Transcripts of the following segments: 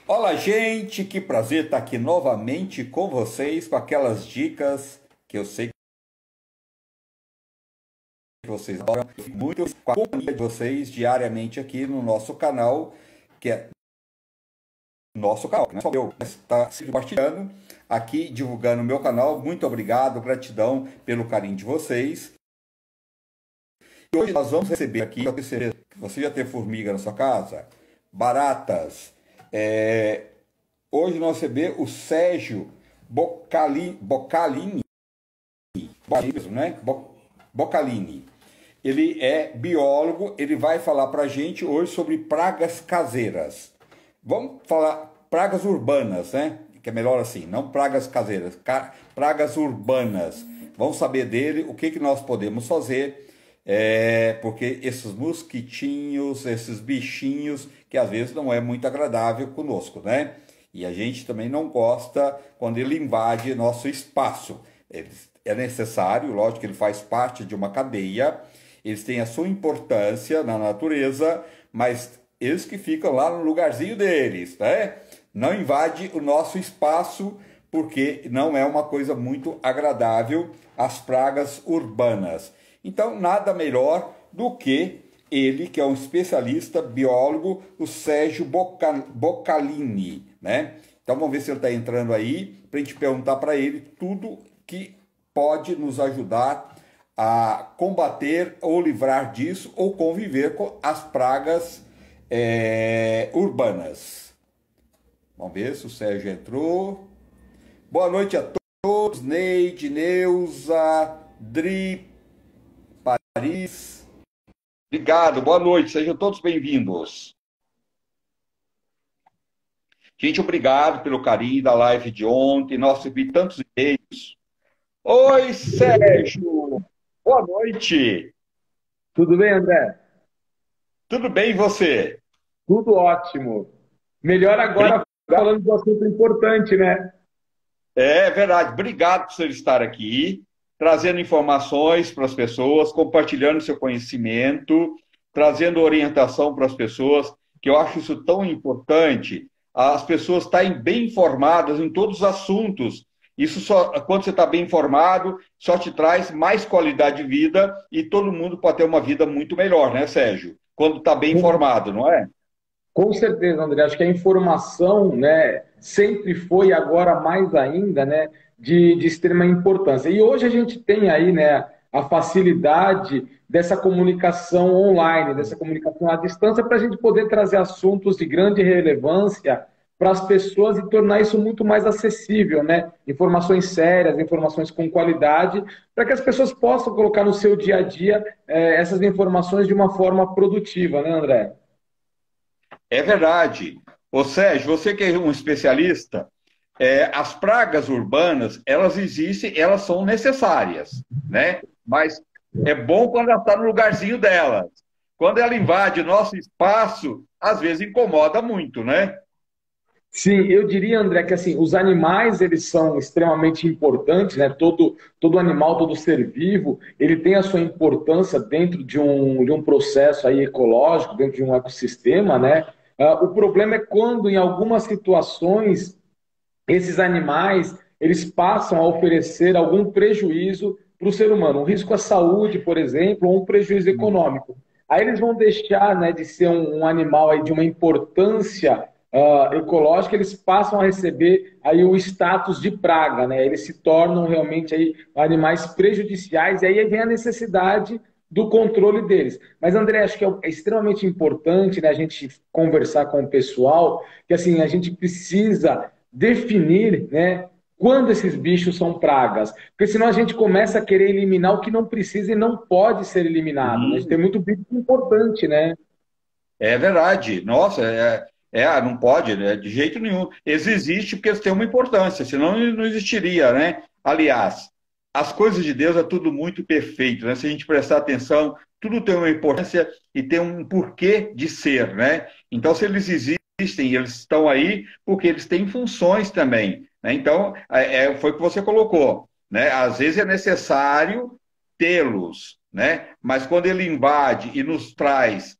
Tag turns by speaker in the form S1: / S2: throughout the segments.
S1: Olá, gente, que prazer estar aqui novamente com vocês, com aquelas dicas que eu sei que vocês adoram muito, com a companhia de vocês diariamente aqui no nosso canal, que é nosso canal, que não é só eu, está se compartilhando aqui, divulgando o meu canal. Muito obrigado, gratidão pelo carinho de vocês. E hoje nós vamos receber aqui, você já tem formiga na sua casa? Baratas. Hoje nós recebemos o Sérgio Boccalini, né? Boccalini. Ele é biólogo, ele vai falar para a gente hoje sobre pragas caseiras. Vamos falar pragas urbanas, né? Que é melhor assim, não pragas caseiras, pragas urbanas. Vamos saber dele o que nós podemos fazer, porque esses mosquitinhos, esses bichinhos, que às vezes não é muito agradável conosco, né? E a gente também não gosta quando ele invade nosso espaço. É necessário, lógico que ele faz parte de uma cadeia, eles têm a sua importância na natureza, mas eles que ficam lá no lugarzinho deles, né? Não invade o nosso espaço, porque não é uma coisa muito agradável as pragas urbanas. Então, nada melhor do que ele, que é um especialista biólogo, o Sérgio Boccalini, né? Então, vamos ver se ele está entrando aí, para a gente perguntar para ele tudo que pode nos ajudar a combater ou livrar disso, ou conviver com as pragas urbanas. Vamos ver se o Sérgio entrou. Boa noite a todos, Neide, Neuza, Dri, Paris. Obrigado, boa noite, sejam todos bem-vindos. Gente, obrigado pelo carinho da live de ontem. Nossa, eu vi tantos e-mails. Oi, Sérgio! Boa noite!
S2: Tudo bem, André?
S1: Tudo bem e você?
S2: Tudo ótimo. Melhor agora falando de um assunto importante, né?
S1: É verdade. Obrigado por você estar aqui, trazendo informações para as pessoas, compartilhando seu conhecimento, trazendo orientação para as pessoas, que eu acho isso tão importante. As pessoas estarem bem informadas em todos os assuntos. Isso só, quando você está bem informado, só te traz mais qualidade de vida e todo mundo pode ter uma vida muito melhor, né, Sérgio? Quando está bem informado, não é?
S2: Com certeza, André. Acho que a informação, né, sempre foi, agora mais ainda, né, de extrema importância. E hoje a gente tem aí, né, a facilidade dessa comunicação online, dessa comunicação à distância, para a gente poder trazer assuntos de grande relevância para as pessoas e tornar isso muito mais acessível, né? Informações sérias, informações com qualidade, para que as pessoas possam colocar no seu dia a dia essas informações de uma forma produtiva, né, André?
S1: É verdade. Ô Sérgio, você que é um especialista, as pragas urbanas, elas existem, elas são necessárias, né? Mas é bom quando ela está no lugarzinho delas. Quando ela invade nosso espaço, às vezes incomoda muito, né?
S2: Sim, eu diria, André, que assim, os animais eles são extremamente importantes, né? Todo animal, todo ser vivo, ele tem a sua importância dentro de um processo aí ecológico, dentro de um ecossistema, né? O problema é quando, em algumas situações, esses animais eles passam a oferecer algum prejuízo para o ser humano, um risco à saúde, por exemplo, ou um prejuízo econômico. Aí eles vão deixar, né, de ser um animal aí de uma importância ecológica, eles passam a receber aí o status de praga, né? Eles se tornam realmente aí animais prejudiciais e aí vem a necessidade do controle deles. Mas, André, acho que é extremamente importante, né, a gente conversar com o pessoal, que assim, a gente precisa definir, né, quando esses bichos são pragas. Porque senão a gente começa a querer eliminar o que não precisa e não pode ser eliminado. Né? A gente tem muito bicho importante, né?
S1: É verdade. Nossa, não pode, né? De jeito nenhum. Eles existem porque eles têm uma importância, senão não existiria, né? Aliás, as coisas de Deus é tudo muito perfeito, né? Se a gente prestar atenção, tudo tem uma importância e tem um porquê de ser, né? Então, se eles existem, eles estão aí porque eles têm funções também, né? Então, foi o que você colocou, né? Às vezes é necessário tê-los, né? Mas quando ele invade e nos traz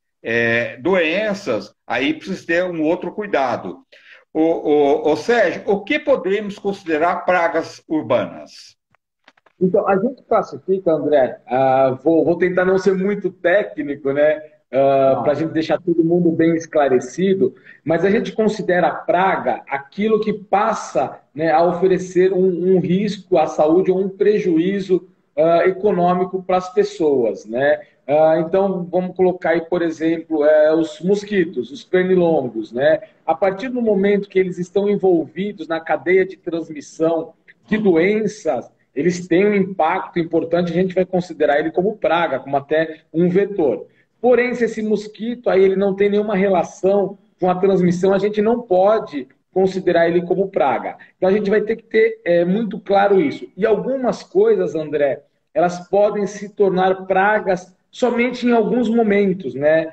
S1: doenças, aí precisa ter um outro cuidado. O Sérgio, o que podemos considerar pragas urbanas?
S2: Então, a gente classifica, André, vou tentar não ser muito técnico, né, para a
S1: Ah,
S2: gente deixar todo mundo bem esclarecido, mas a gente considera praga aquilo que passa, né, a oferecer um risco à saúde ou um prejuízo econômico para as pessoas, né? Então, vamos colocar aí, por exemplo, os mosquitos, os pernilongos, né? A partir do momento que eles estão envolvidos na cadeia de transmissão de doenças, eles têm um impacto importante, a gente vai considerar ele como praga, como até um vetor. Porém, se esse mosquito aí ele não tem nenhuma relação com a transmissão, a gente não pode considerar ele como praga. Então a gente vai ter que ter muito claro isso. E algumas coisas, André, elas podem se tornar pragas somente em alguns momentos, né?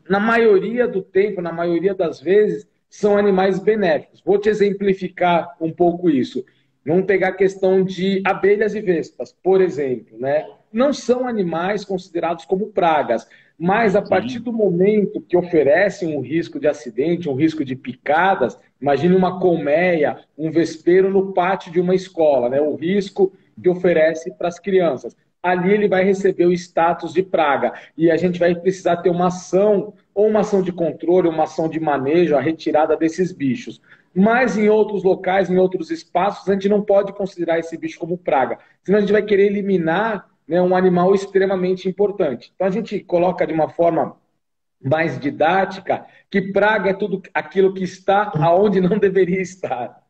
S2: Na maioria do tempo, na maioria das vezes, são animais benéficos. Vou te exemplificar um pouco isso. Vamos pegar a questão de abelhas e vespas, por exemplo, né? Não são animais considerados como pragas, mas a partir
S1: sim.
S2: do momento que oferecem um risco de acidente, um risco de picadas, imagine uma colmeia, um vespeiro no pátio de uma escola, né? O risco que oferece para as crianças. Ali ele vai receber o status de praga e a gente vai precisar ter uma ação, ou uma ação de controle, uma ação de manejo, a retirada desses bichos. Mas em outros locais, em outros espaços, a gente não pode considerar esse bicho como praga, senão a gente vai querer eliminar, né, um animal extremamente importante. Então a gente coloca de uma forma mais didática que praga é tudo aquilo que está aonde não deveria estar.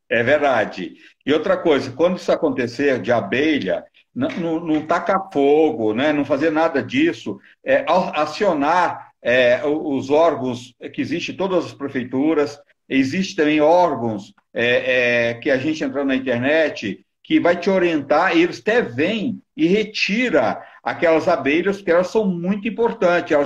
S1: É verdade. E outra coisa, quando isso acontecer de abelha, não tacar fogo, né? Não fazer nada disso, acionar os órgãos que existem em todas as prefeituras, existem também órgãos que a gente entrando na internet que vai te orientar, e eles até vêm e retira aquelas abelhas, porque elas são muito importantes.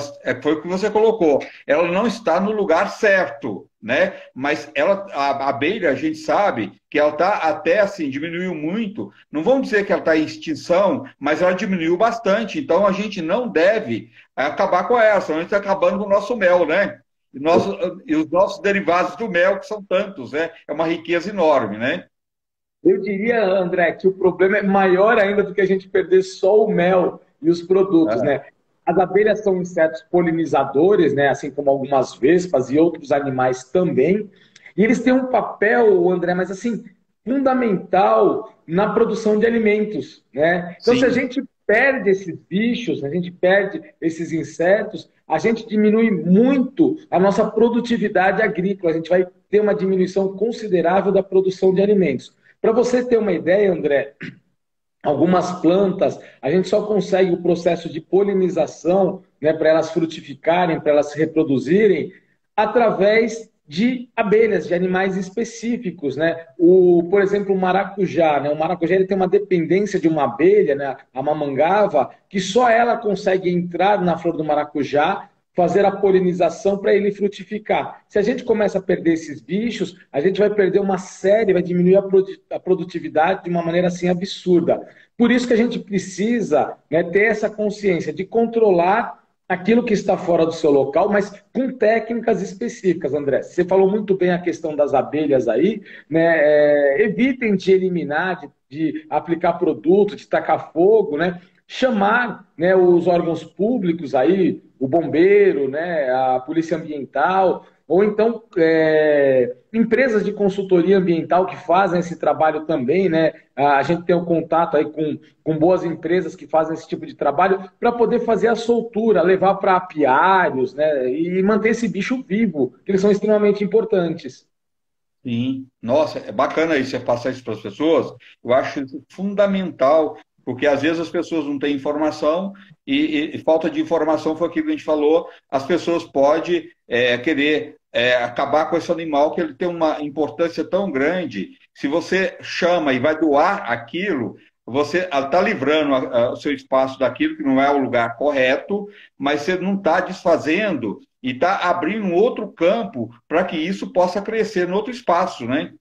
S1: Foi o que você colocou, ela não está no lugar certo, né? Mas a abelha, a gente sabe que ela está até assim, diminuiu muito. Não vamos dizer que ela está em extinção, mas ela diminuiu bastante. Então a gente não deve acabar com ela, senão a gente está acabando com o nosso mel, né? E os nossos derivados do mel, que são tantos, né? É uma riqueza enorme, né?
S2: Eu diria, André, que o problema é maior ainda do que a gente perder só o mel e os produtos,
S1: É,
S2: né? As abelhas são insetos polinizadores, né? Assim como algumas vespas e outros animais também. E eles têm um papel, André, mas assim, fundamental na produção de alimentos, né? Então, se a
S1: sim.
S2: gente perde esses bichos, a gente perde esses insetos, a gente diminui muito a nossa produtividade agrícola, a gente vai ter uma diminuição considerável da produção de alimentos. Para você ter uma ideia, André, algumas plantas, a gente só consegue o processo de polinização, né, para elas frutificarem, para elas se reproduzirem, através de abelhas, de animais específicos, né? Por exemplo, o maracujá, né? O maracujá ele tem uma dependência de uma abelha, né? A mamangava, que só ela consegue entrar na flor do maracujá, fazer a polinização para ele frutificar. Se a gente começa a perder esses bichos, a gente vai perder uma série, vai diminuir a produtividade de uma maneira assim absurda. Por isso que a gente precisa, né, ter essa consciência de controlar aquilo que está fora do seu local, mas com técnicas específicas, André. Você falou muito bem a questão das abelhas aí, né? Evitem de eliminar, de aplicar produto, de tacar fogo, né? Chamar, né, os órgãos públicos aí, o bombeiro, né, a polícia ambiental, ou então empresas de consultoria ambiental que fazem esse trabalho também, né? A gente tem um contato aí com boas empresas que fazem esse tipo de trabalho para poder fazer a soltura, levar para apiários, né? E manter esse bicho vivo, que eles são extremamente importantes.
S1: Sim, nossa, é bacana isso, você passar isso para as pessoas. Eu acho isso fundamental, porque às vezes as pessoas não têm informação e falta de informação foi aquilo que a gente falou. As pessoas podem querer acabar com esse animal que ele tem uma importância tão grande. Se você chama e vai doar aquilo, você está livrando o seu espaço daquilo que não é o lugar correto, mas você não está desfazendo e está abrindo um outro campo para que isso possa crescer no outro espaço, né?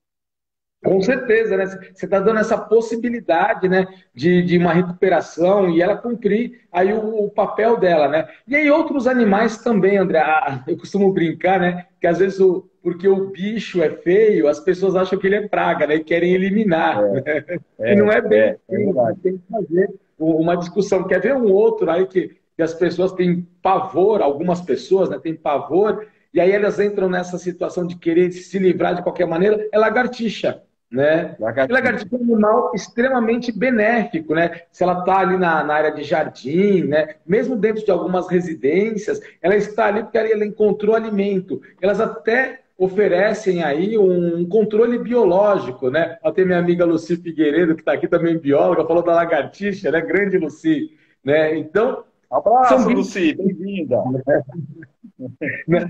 S2: Com certeza, né? Você está dando essa possibilidade, né, de uma recuperação e ela cumprir aí o papel dela, né? E aí outros animais também, André. Eu costumo brincar, né, que às vezes porque o bicho é feio, as pessoas acham que ele é praga, né, e querem eliminar, né? E não é bem
S1: É
S2: assim, a
S1: verdade.
S2: gente tem que fazer uma discussão. Quer ver um outro aí que as pessoas têm pavor, algumas pessoas, né, têm pavor, e aí elas entram nessa situação de querer se livrar de qualquer maneira, é lagartixa, né? E
S1: Lagartixa.
S2: lagartixa é um animal extremamente benéfico, né? Se ela está ali na área de jardim, né? Mesmo dentro de algumas residências, ela está ali porque ela encontrou alimento. Elas até oferecem aí um controle biológico, né? Até minha amiga Luci Figueiredo, que está aqui também bióloga, falou da lagartixa, né? Grande Luci, né? Então, são
S1: Abraço,
S2: bichos,
S1: Luci, bem-vinda.
S2: né?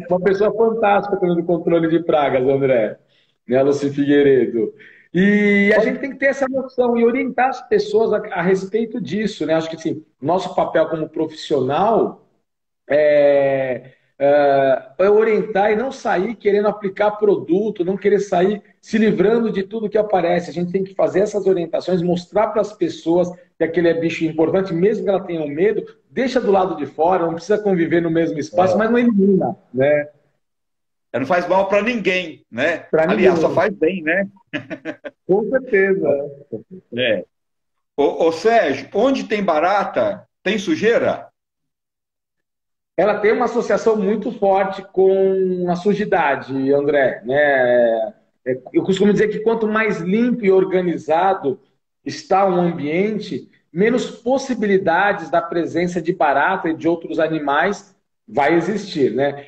S2: Uma pessoa fantástica também do controle de pragas, André, né, Luci Figueiredo. E a gente tem que ter essa noção e orientar as pessoas a respeito disso, né? Acho que assim, nosso papel como profissional é orientar e não sair querendo aplicar produto, não querer sair se livrando de tudo que aparece. A gente tem que fazer essas orientações, mostrar para as pessoas que aquele é bicho importante, mesmo que ela tenha medo, deixa do lado de fora, não precisa conviver no mesmo espaço, mas não elimina, né?
S1: Não faz mal para ninguém, né?
S2: Para
S1: Aliás, só
S2: ninguém.
S1: faz bem, né?
S2: Com certeza.
S1: É. Ô, Sérgio, onde tem barata, tem sujeira?
S2: Ela tem uma associação muito forte com a sujidade, André, né? Eu costumo dizer que quanto mais limpo e organizado está um ambiente, menos possibilidades da presença de barata e de outros animais vai existir, né?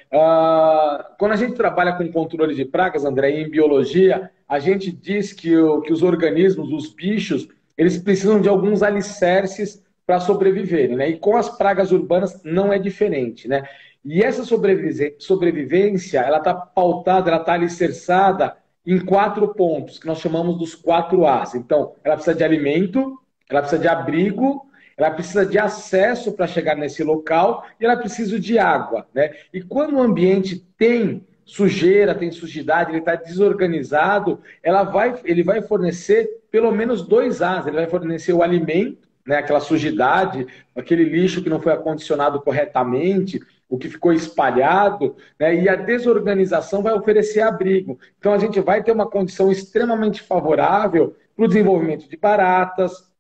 S2: Quando a gente trabalha com controle de pragas, André, em biologia, a gente diz que os organismos, os bichos, eles precisam de alguns alicerces para sobreviverem, né? E com as pragas urbanas não é diferente, né? E essa sobrevivência, ela está pautada, ela está alicerçada em 4 pontos, que nós chamamos dos 4 As. Então, ela precisa de alimento, ela precisa de abrigo, ela precisa de acesso para chegar nesse local e ela precisa de água, né? E quando o ambiente tem sujeira, tem sujidade, ele está desorganizado, ele vai fornecer pelo menos 2 As. Ele vai fornecer o alimento, né, aquela sujidade, aquele lixo que não foi acondicionado corretamente, o que ficou espalhado, né, e a desorganização vai oferecer abrigo. Então a gente vai ter uma condição extremamente favorável para o desenvolvimento de baratas,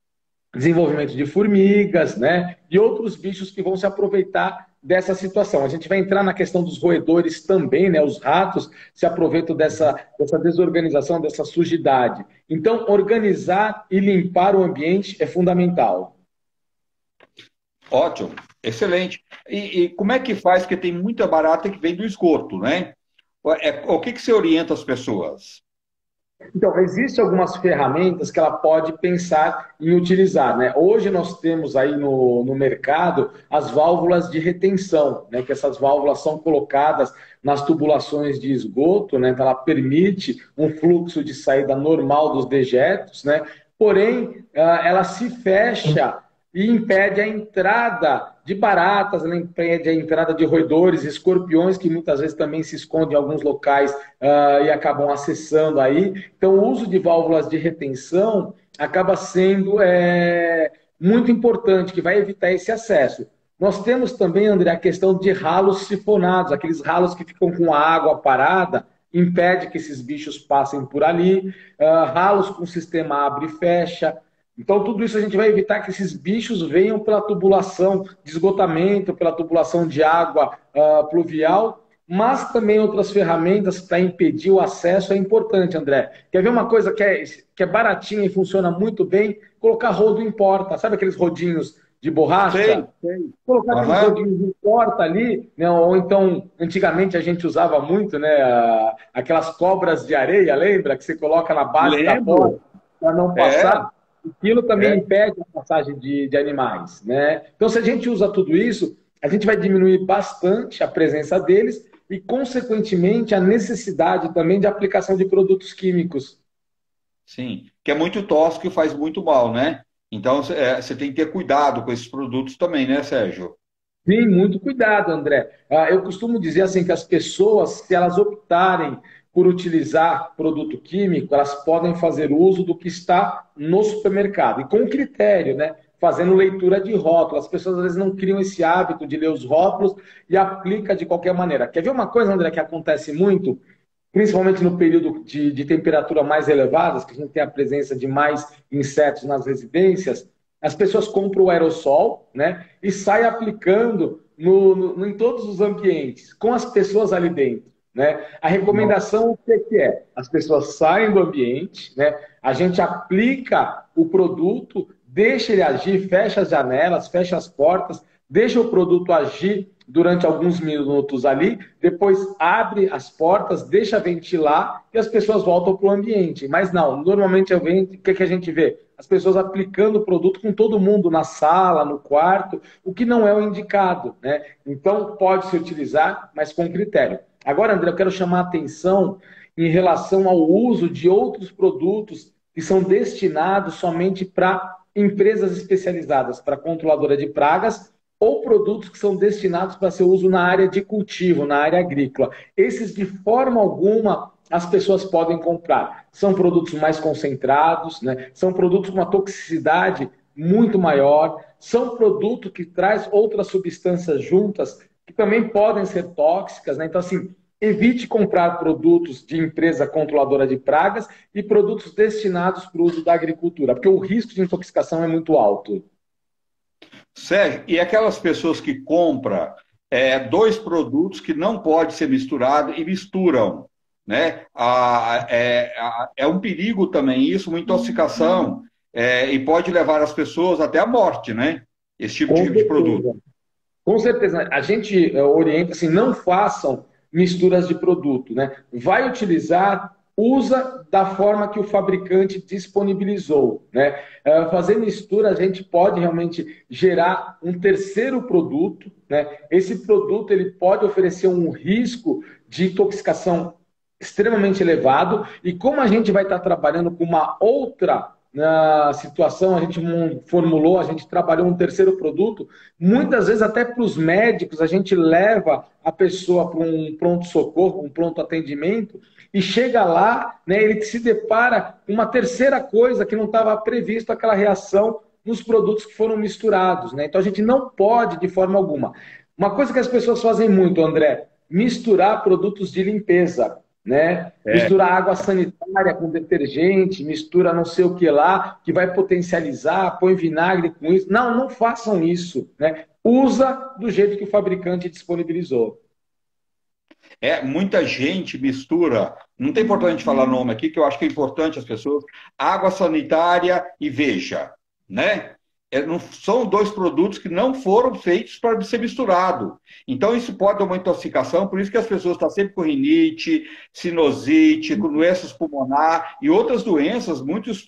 S2: desenvolvimento de formigas, né, e outros bichos que vão se aproveitar dessa situação. A gente vai entrar na questão dos roedores também, né, os ratos se aproveitam dessa desorganização, dessa sujidade. Então, organizar e limpar o ambiente é fundamental.
S1: Ótimo, excelente. E como é que faz? Porque tem muita barata que vem do esgoto, né? O que você orienta as pessoas?
S2: Então, existem algumas ferramentas que ela pode pensar em utilizar, né? Hoje nós temos aí no mercado as válvulas de retenção, né? Que essas válvulas são colocadas nas tubulações de esgoto, né? Então, ela permite um fluxo de saída normal dos dejetos, né? Porém, ela se fecha e impede a entrada de baratas, ela impede a entrada de roedores, escorpiões, que muitas vezes também se escondem em alguns locais e acabam acessando aí. Então, o uso de válvulas de retenção acaba sendo muito importante, que vai evitar esse acesso. Nós temos também, André, a questão de ralos sifonados, aqueles ralos que ficam com a água parada, impede que esses bichos passem por ali, ralos com sistema abre e fecha. Então, tudo isso a gente vai evitar que esses bichos venham pela tubulação de esgotamento, pela tubulação de água pluvial, mas também outras ferramentas para impedir o acesso é importante, André. Quer ver uma coisa que é baratinha e funciona muito bem? Colocar rodo em porta. Sabe aqueles rodinhos de borracha?
S1: Sei, sei.
S2: Colocar aqueles
S1: Aham.
S2: rodinhos em porta ali, né? Ou então, antigamente a gente usava muito, né? Aquelas cobras de areia, lembra? Que você coloca na base da porta
S1: Lembro.
S2: para não
S1: É,
S2: passar. Aquilo também
S1: é.
S2: impede a passagem de animais, né? Então, se a gente usa tudo isso, a gente vai diminuir bastante a presença deles e, consequentemente, a necessidade também de aplicação de produtos químicos.
S1: Sim. Que é muito tóxico e faz muito mal, né? Então, você tem que ter cuidado com esses produtos também, né, Sérgio?
S2: Sim, muito cuidado, André. Eu costumo dizer assim que as pessoas, se elas optarem por utilizar produto químico, elas podem fazer uso do que está no supermercado. E com critério, né? Fazendo leitura de rótulo. As pessoas às vezes não criam esse hábito de ler os rótulos e aplica de qualquer maneira. Quer ver uma coisa, André, que acontece muito? Principalmente no período de temperatura mais elevadas, que a gente tem a presença de mais insetos nas residências, as pessoas compram o aerossol, né, e saem aplicando em todos os ambientes, com as pessoas ali dentro. Né? A recomendação, o que é? As pessoas saem do ambiente, né, a gente aplica o produto, deixa ele agir, fecha as janelas, fecha as portas, deixa o produto agir durante alguns minutos ali, depois abre as portas, deixa ventilar e as pessoas voltam para o ambiente. Mas não, normalmente o que a gente vê? As pessoas aplicando o produto com todo mundo na sala, no quarto, o que não é o indicado, né? Então pode se utilizar, mas com critério. Agora, André, eu quero chamar a atenção em relação ao uso de outros produtos que são destinados somente para empresas especializadas, para controladora de pragas, ou produtos que são destinados para seu uso na área de cultivo, na área agrícola. Esses, de forma alguma, as pessoas podem comprar. São produtos mais concentrados, né? São produtos com uma toxicidade muito maior, são produtos que traz outras substâncias juntas que também podem ser tóxicas, né? Então, assim, evite comprar produtos de empresa controladora de pragas e produtos destinados para o uso da agricultura, porque o risco de intoxicação é muito alto.
S1: Sérgio, e aquelas pessoas que compram dois produtos que não pode ser misturado e misturam, né? É um perigo também isso, uma intoxicação, e pode levar as pessoas até a morte, né? Esse tipo de produto.
S2: Com certeza. A gente orienta assim, não façam misturas de produto, né? Vai utilizar, usa da forma que o fabricante disponibilizou, né? Fazer mistura, a gente pode realmente gerar um terceiro produto, né? Esse produto ele pode oferecer um risco de intoxicação extremamente elevado e como a gente vai estar trabalhando com uma outra situação, a gente formulou, a gente trabalhou um terceiro produto, muitas vezes até para os médicos, a gente leva a pessoa para um pronto-socorro, um pronto atendimento, e chega lá, né, ele se depara com uma terceira coisa que não estava previsto, aquela reação nos produtos que foram misturados. Né? Então a gente não pode, de forma alguma. Uma coisa que as pessoas fazem muito, André, misturar produtos de limpeza. Né? Mistura água sanitária com detergente, mistura não sei o que lá, que vai potencializar, põe vinagre com isso. Não, não façam isso. Né? Usa do jeito que o fabricante disponibilizou.
S1: Muita gente mistura, não tem importância falar nome aqui, que eu acho que é importante as pessoas, água sanitária e veja, né? Não, são dois produtos que não foram feitos para ser misturado. Então, isso pode dar uma intoxicação, por isso que as pessoas estão sempre com rinite, sinusite, com doenças pulmonar e outras doenças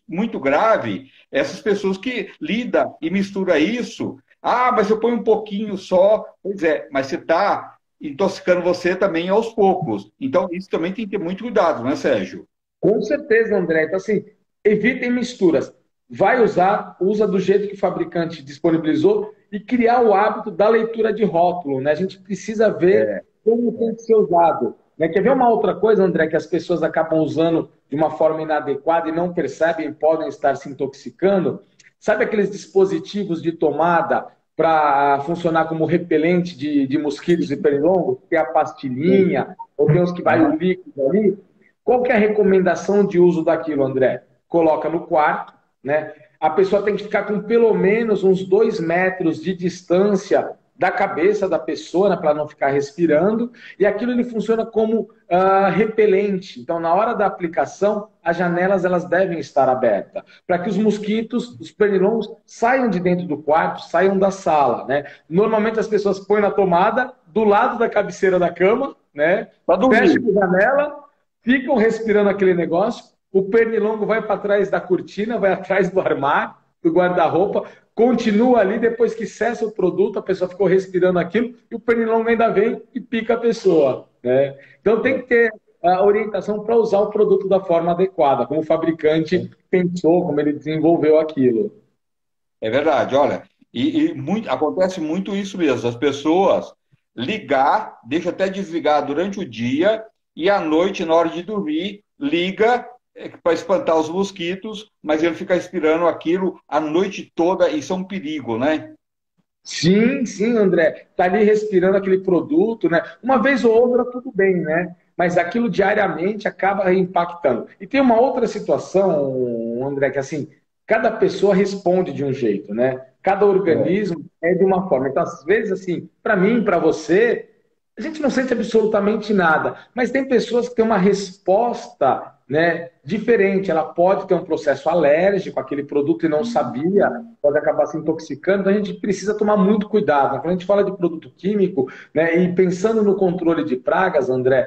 S1: muito graves. Essas pessoas que lidam e misturam isso, mas eu ponho um pouquinho só. Pois é, mas você está intoxicando você também aos poucos. Então, isso também tem que ter muito cuidado, não é, Sérgio?
S2: Com certeza, André. Então, assim, evitem misturas. Vai usar, usa do jeito que o fabricante disponibilizou e criar o hábito da leitura de rótulo, né? A gente precisa ver como tem que ser usado. Né? Quer ver uma outra coisa, André, que as pessoas acabam usando de uma forma inadequada e não percebem e podem estar se intoxicando? Sabe aqueles dispositivos de tomada para funcionar como repelente de mosquitos e pernilongos? Tem a pastilhinha, ou tem os que vai o líquido ali. Qual que é a recomendação de uso daquilo, André? Coloca no quarto, né? A pessoa tem que ficar com pelo menos uns 2 metros de distância da cabeça da pessoa, né, para não ficar respirando, e aquilo ele funciona como repelente. Então, na hora da aplicação, as janelas elas devem estar abertas, para que os mosquitos, os pernilongos, saiam de dentro do quarto, saiam da sala. Né? Normalmente as pessoas põem na tomada, do lado da cabeceira da cama, né? Fecham a janela, ficam respirando aquele negócio, o pernilongo vai para trás da cortina, vai atrás do armário, do guarda-roupa, continua ali, depois que cessa o produto, a pessoa ficou respirando aquilo, e o pernilongo ainda vem e pica a pessoa. Né? Então tem que ter a orientação para usar o produto da forma adequada, como o fabricante pensou, como ele desenvolveu aquilo.
S1: É verdade, olha, acontece muito isso mesmo, as pessoas ligar, deixa até desligar durante o dia, e à noite, na hora de dormir, liga para espantar os mosquitos, mas ele fica respirando aquilo a noite toda, isso é um perigo, né?
S2: Sim, sim, André. Tá ali respirando aquele produto, né? Uma vez ou outra, tudo bem, né? Mas aquilo diariamente acaba impactando. E tem uma outra situação, André, que assim, cada pessoa responde de um jeito, né? Cada
S1: É.
S2: organismo é de uma forma. Então, às vezes, assim, para mim, para você, a gente não sente absolutamente nada, mas tem pessoas que têm uma resposta, né, diferente. Ela pode ter um processo alérgico àquele produto e não sabia, pode acabar se intoxicando. Então a gente precisa tomar muito cuidado. Quando a gente fala de produto químico, né, e pensando no controle de pragas, André,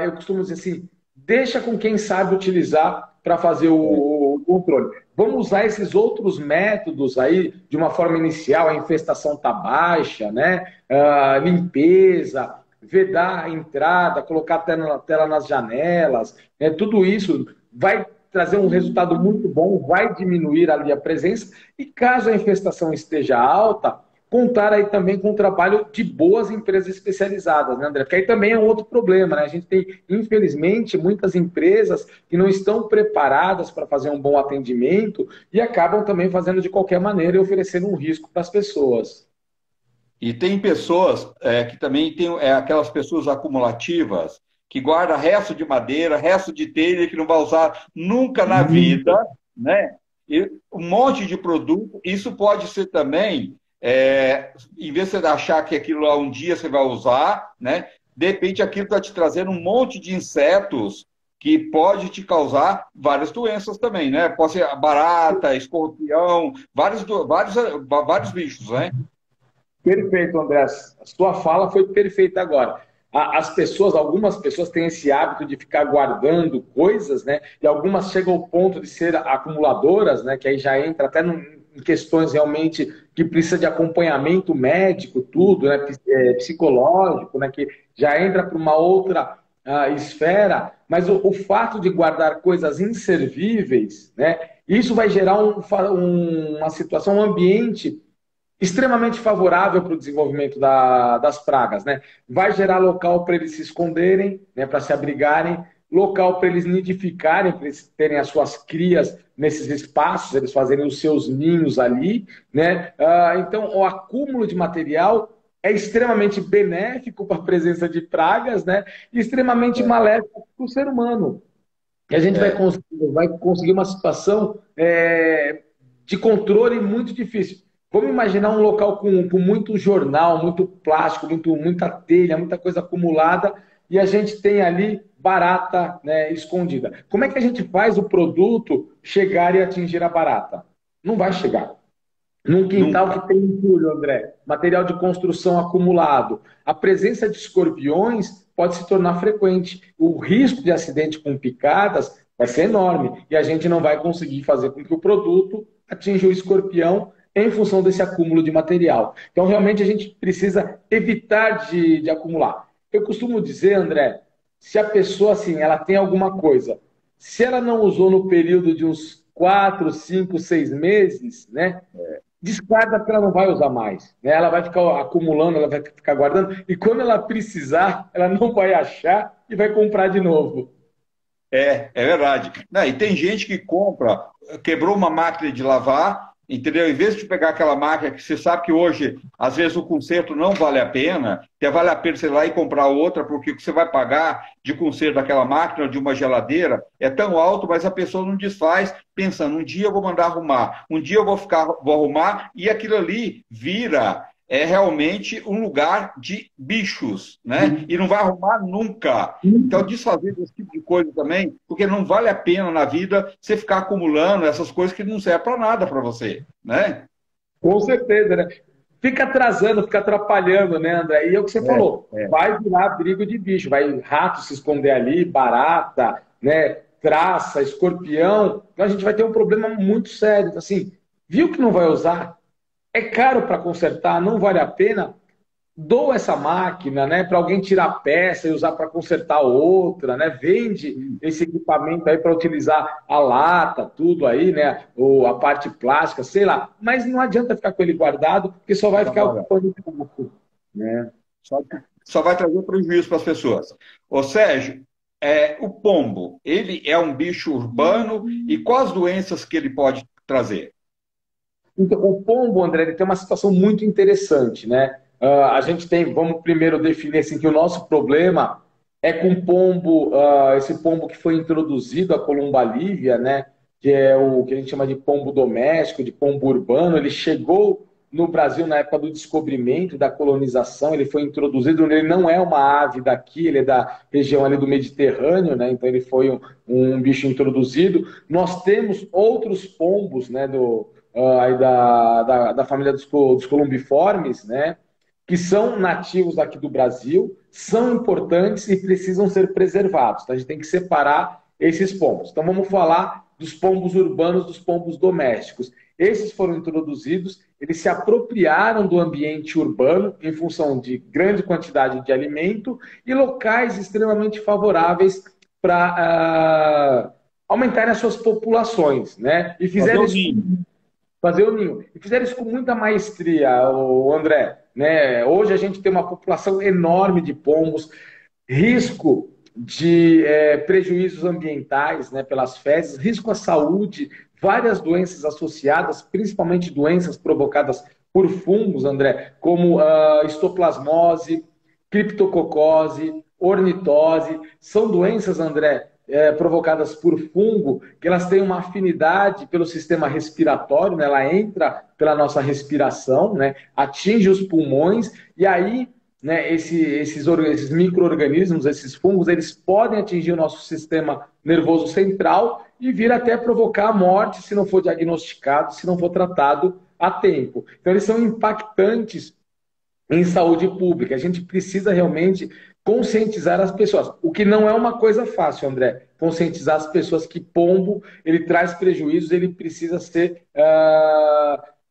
S2: eu costumo dizer assim: deixa com quem sabe utilizar para fazer o controle. Vamos usar esses outros métodos aí de uma forma inicial, a infestação está baixa, né? Limpeza, vedar a entrada, colocar tela nas janelas, né? Tudo isso vai trazer um resultado muito bom, vai diminuir ali a presença, e caso a infestação esteja alta, contar aí também com o trabalho de boas empresas especializadas, né, André? Porque aí também é um outro problema, né? A gente tem, infelizmente, muitas empresas que não estão preparadas para fazer um bom atendimento e acabam também fazendo de qualquer maneira e oferecendo um risco para as pessoas.
S1: E tem pessoas que também têm aquelas pessoas acumulativas que guarda resto de madeira, resto de telha que não vai usar nunca na vida, né? E um monte de produto. Isso pode ser também, em vez de você achar que aquilo lá um dia você vai usar, né? De repente aquilo está te trazendo um monte de insetos que pode te causar várias doenças também, né? Pode ser barata, escorpião, vários bichos, né?
S2: Perfeito, André. A sua fala foi perfeita agora. As pessoas, algumas pessoas têm esse hábito de ficar guardando coisas, né? E algumas chegam ao ponto de ser acumuladoras, né? Que aí já entra até em questões realmente que precisa de acompanhamento médico, tudo, né? Psicológico, né? Que já entra para uma outra esfera. Mas o fato de guardar coisas inservíveis, né? Isso vai gerar uma situação, um ambiente extremamente favorável para o desenvolvimento das pragas, né? Vai gerar local para eles se esconderem, né, para se abrigarem, local para eles nidificarem, para eles terem as suas crias nesses espaços, eles fazerem os seus ninhos ali, né? Então, o acúmulo de material é extremamente benéfico para a presença de pragas, né? E extremamente maléfico para o ser humano. E a gente
S1: É.
S2: vai conseguir uma situação de controle muito difícil. Vamos imaginar um local com muito jornal, muito plástico, muita telha, muita coisa acumulada, e a gente tem ali barata, né, escondida. Como é que a gente faz o produto chegar e atingir a barata? Não vai chegar. Num quintal
S1: Nunca.
S2: que tem entulho, André, material de construção acumulado, a presença de escorpiões pode se tornar frequente. O risco de acidente com picadas vai ser enorme e a gente não vai conseguir fazer com que o produto atinja o escorpião em função desse acúmulo de material. Então, realmente, a gente precisa evitar de acumular. Eu costumo dizer, André, se a pessoa, assim, ela tem alguma coisa, se ela não usou no período de uns 4, 5, 6 meses, né? Descarta porque ela não vai usar mais. Né? Ela vai ficar acumulando, ela vai ficar guardando, e quando ela precisar, ela não vai achar e vai comprar de novo.
S1: É verdade. Não, e tem gente que compra, quebrou uma máquina de lavar, entendeu? Em vez de pegar aquela máquina que você sabe que hoje, às vezes, o conserto não vale a pena, até vale a pena você ir lá e comprar outra, porque o que você vai pagar de conserto daquela máquina ou de uma geladeira é tão alto, mas a pessoa não desfaz, pensando, um dia eu vou mandar arrumar, um dia eu vou arrumar, e aquilo ali vira realmente um lugar de bichos, né? E não vai arrumar nunca. Então, desfazer desse tipo de coisa também, porque não vale a pena na vida você ficar acumulando essas coisas que não servem para nada para você, né?
S2: Com certeza, né? Fica atrasando, fica atrapalhando, né, André? E é o que você falou,
S1: É.
S2: vai virar abrigo de bicho, vai rato se esconder ali, barata, né, traça, escorpião. Então a gente vai ter um problema muito sério. Então, assim, viu que não vai usar? É caro para consertar, não vale a pena. Dou essa máquina, né, para alguém tirar a peça e usar para consertar outra, né? Vende esse equipamento aí para utilizar a lata, tudo aí, né? Ou a parte plástica, sei lá. Mas não adianta ficar com ele guardado, porque só vai ficar
S1: Agora,
S2: ocupando tempo, né?
S1: só só vai trazer prejuízo para as pessoas. Ô Sérgio, o pombo, ele é um bicho urbano e quais doenças que ele pode trazer?
S2: Então, o pombo, André, ele tem uma situação muito interessante, né? A gente tem, vamos primeiro definir assim, que o nosso problema é com pombo, esse pombo que foi introduzido, a Columba livia, né? Que é o que a gente chama de pombo doméstico, de pombo urbano. Ele chegou no Brasil na época do descobrimento, da colonização, ele foi introduzido, ele não é uma ave daqui, ele é da região ali do Mediterrâneo, né? Então ele foi um bicho introduzido. Nós temos outros pombos, né, aí da família dos columbiformes, né, que são nativos aqui do Brasil, são importantes e precisam ser preservados. Então, a gente tem que separar esses pombos. Então, vamos falar dos pombos urbanos, dos pombos domésticos. Esses foram introduzidos, eles se apropriaram do ambiente urbano em função de grande quantidade de alimento e locais extremamente favoráveis para aumentarem as suas populações, né? E fizeram isso fazer o ninho. E fizeram isso com muita maestria, o André. Né? Hoje a gente tem uma população enorme de pombos, risco de prejuízos ambientais, né, pelas fezes, risco à saúde, várias doenças associadas, principalmente doenças provocadas por fungos, André, como histoplasmose, criptococose, ornitose. São doenças, André, provocadas por fungo, que elas têm uma afinidade pelo sistema respiratório, né? Ela entra pela nossa respiração, né? Atinge os pulmões, e aí, né, esses micro-organismos, esses fungos, eles podem atingir o nosso sistema nervoso central e vir até provocar a morte se não for diagnosticado, se não for tratado a tempo. Então, eles são impactantes em saúde pública. A gente precisa realmente conscientizar as pessoas, o que não é uma coisa fácil, André. Conscientizar as pessoas que pombo, ele traz prejuízos, ele precisa ser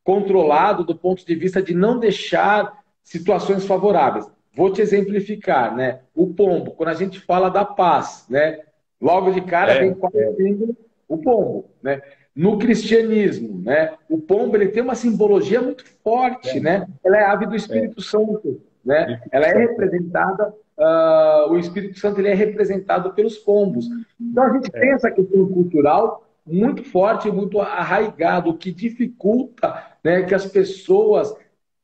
S2: controlado do ponto de vista de não deixar situações favoráveis. Vou te exemplificar, né? O pombo, quando a gente fala da paz, né? Logo de cara vem o pombo, né? No cristianismo, né? O pombo ele tem uma simbologia muito forte, né? Ela é ave do Espírito Santo, né? Ela é representada, o Espírito Santo ele é representado pelos pombos. Então a gente tem essa questão cultural muito forte, muito arraigado, o que dificulta, né, que as pessoas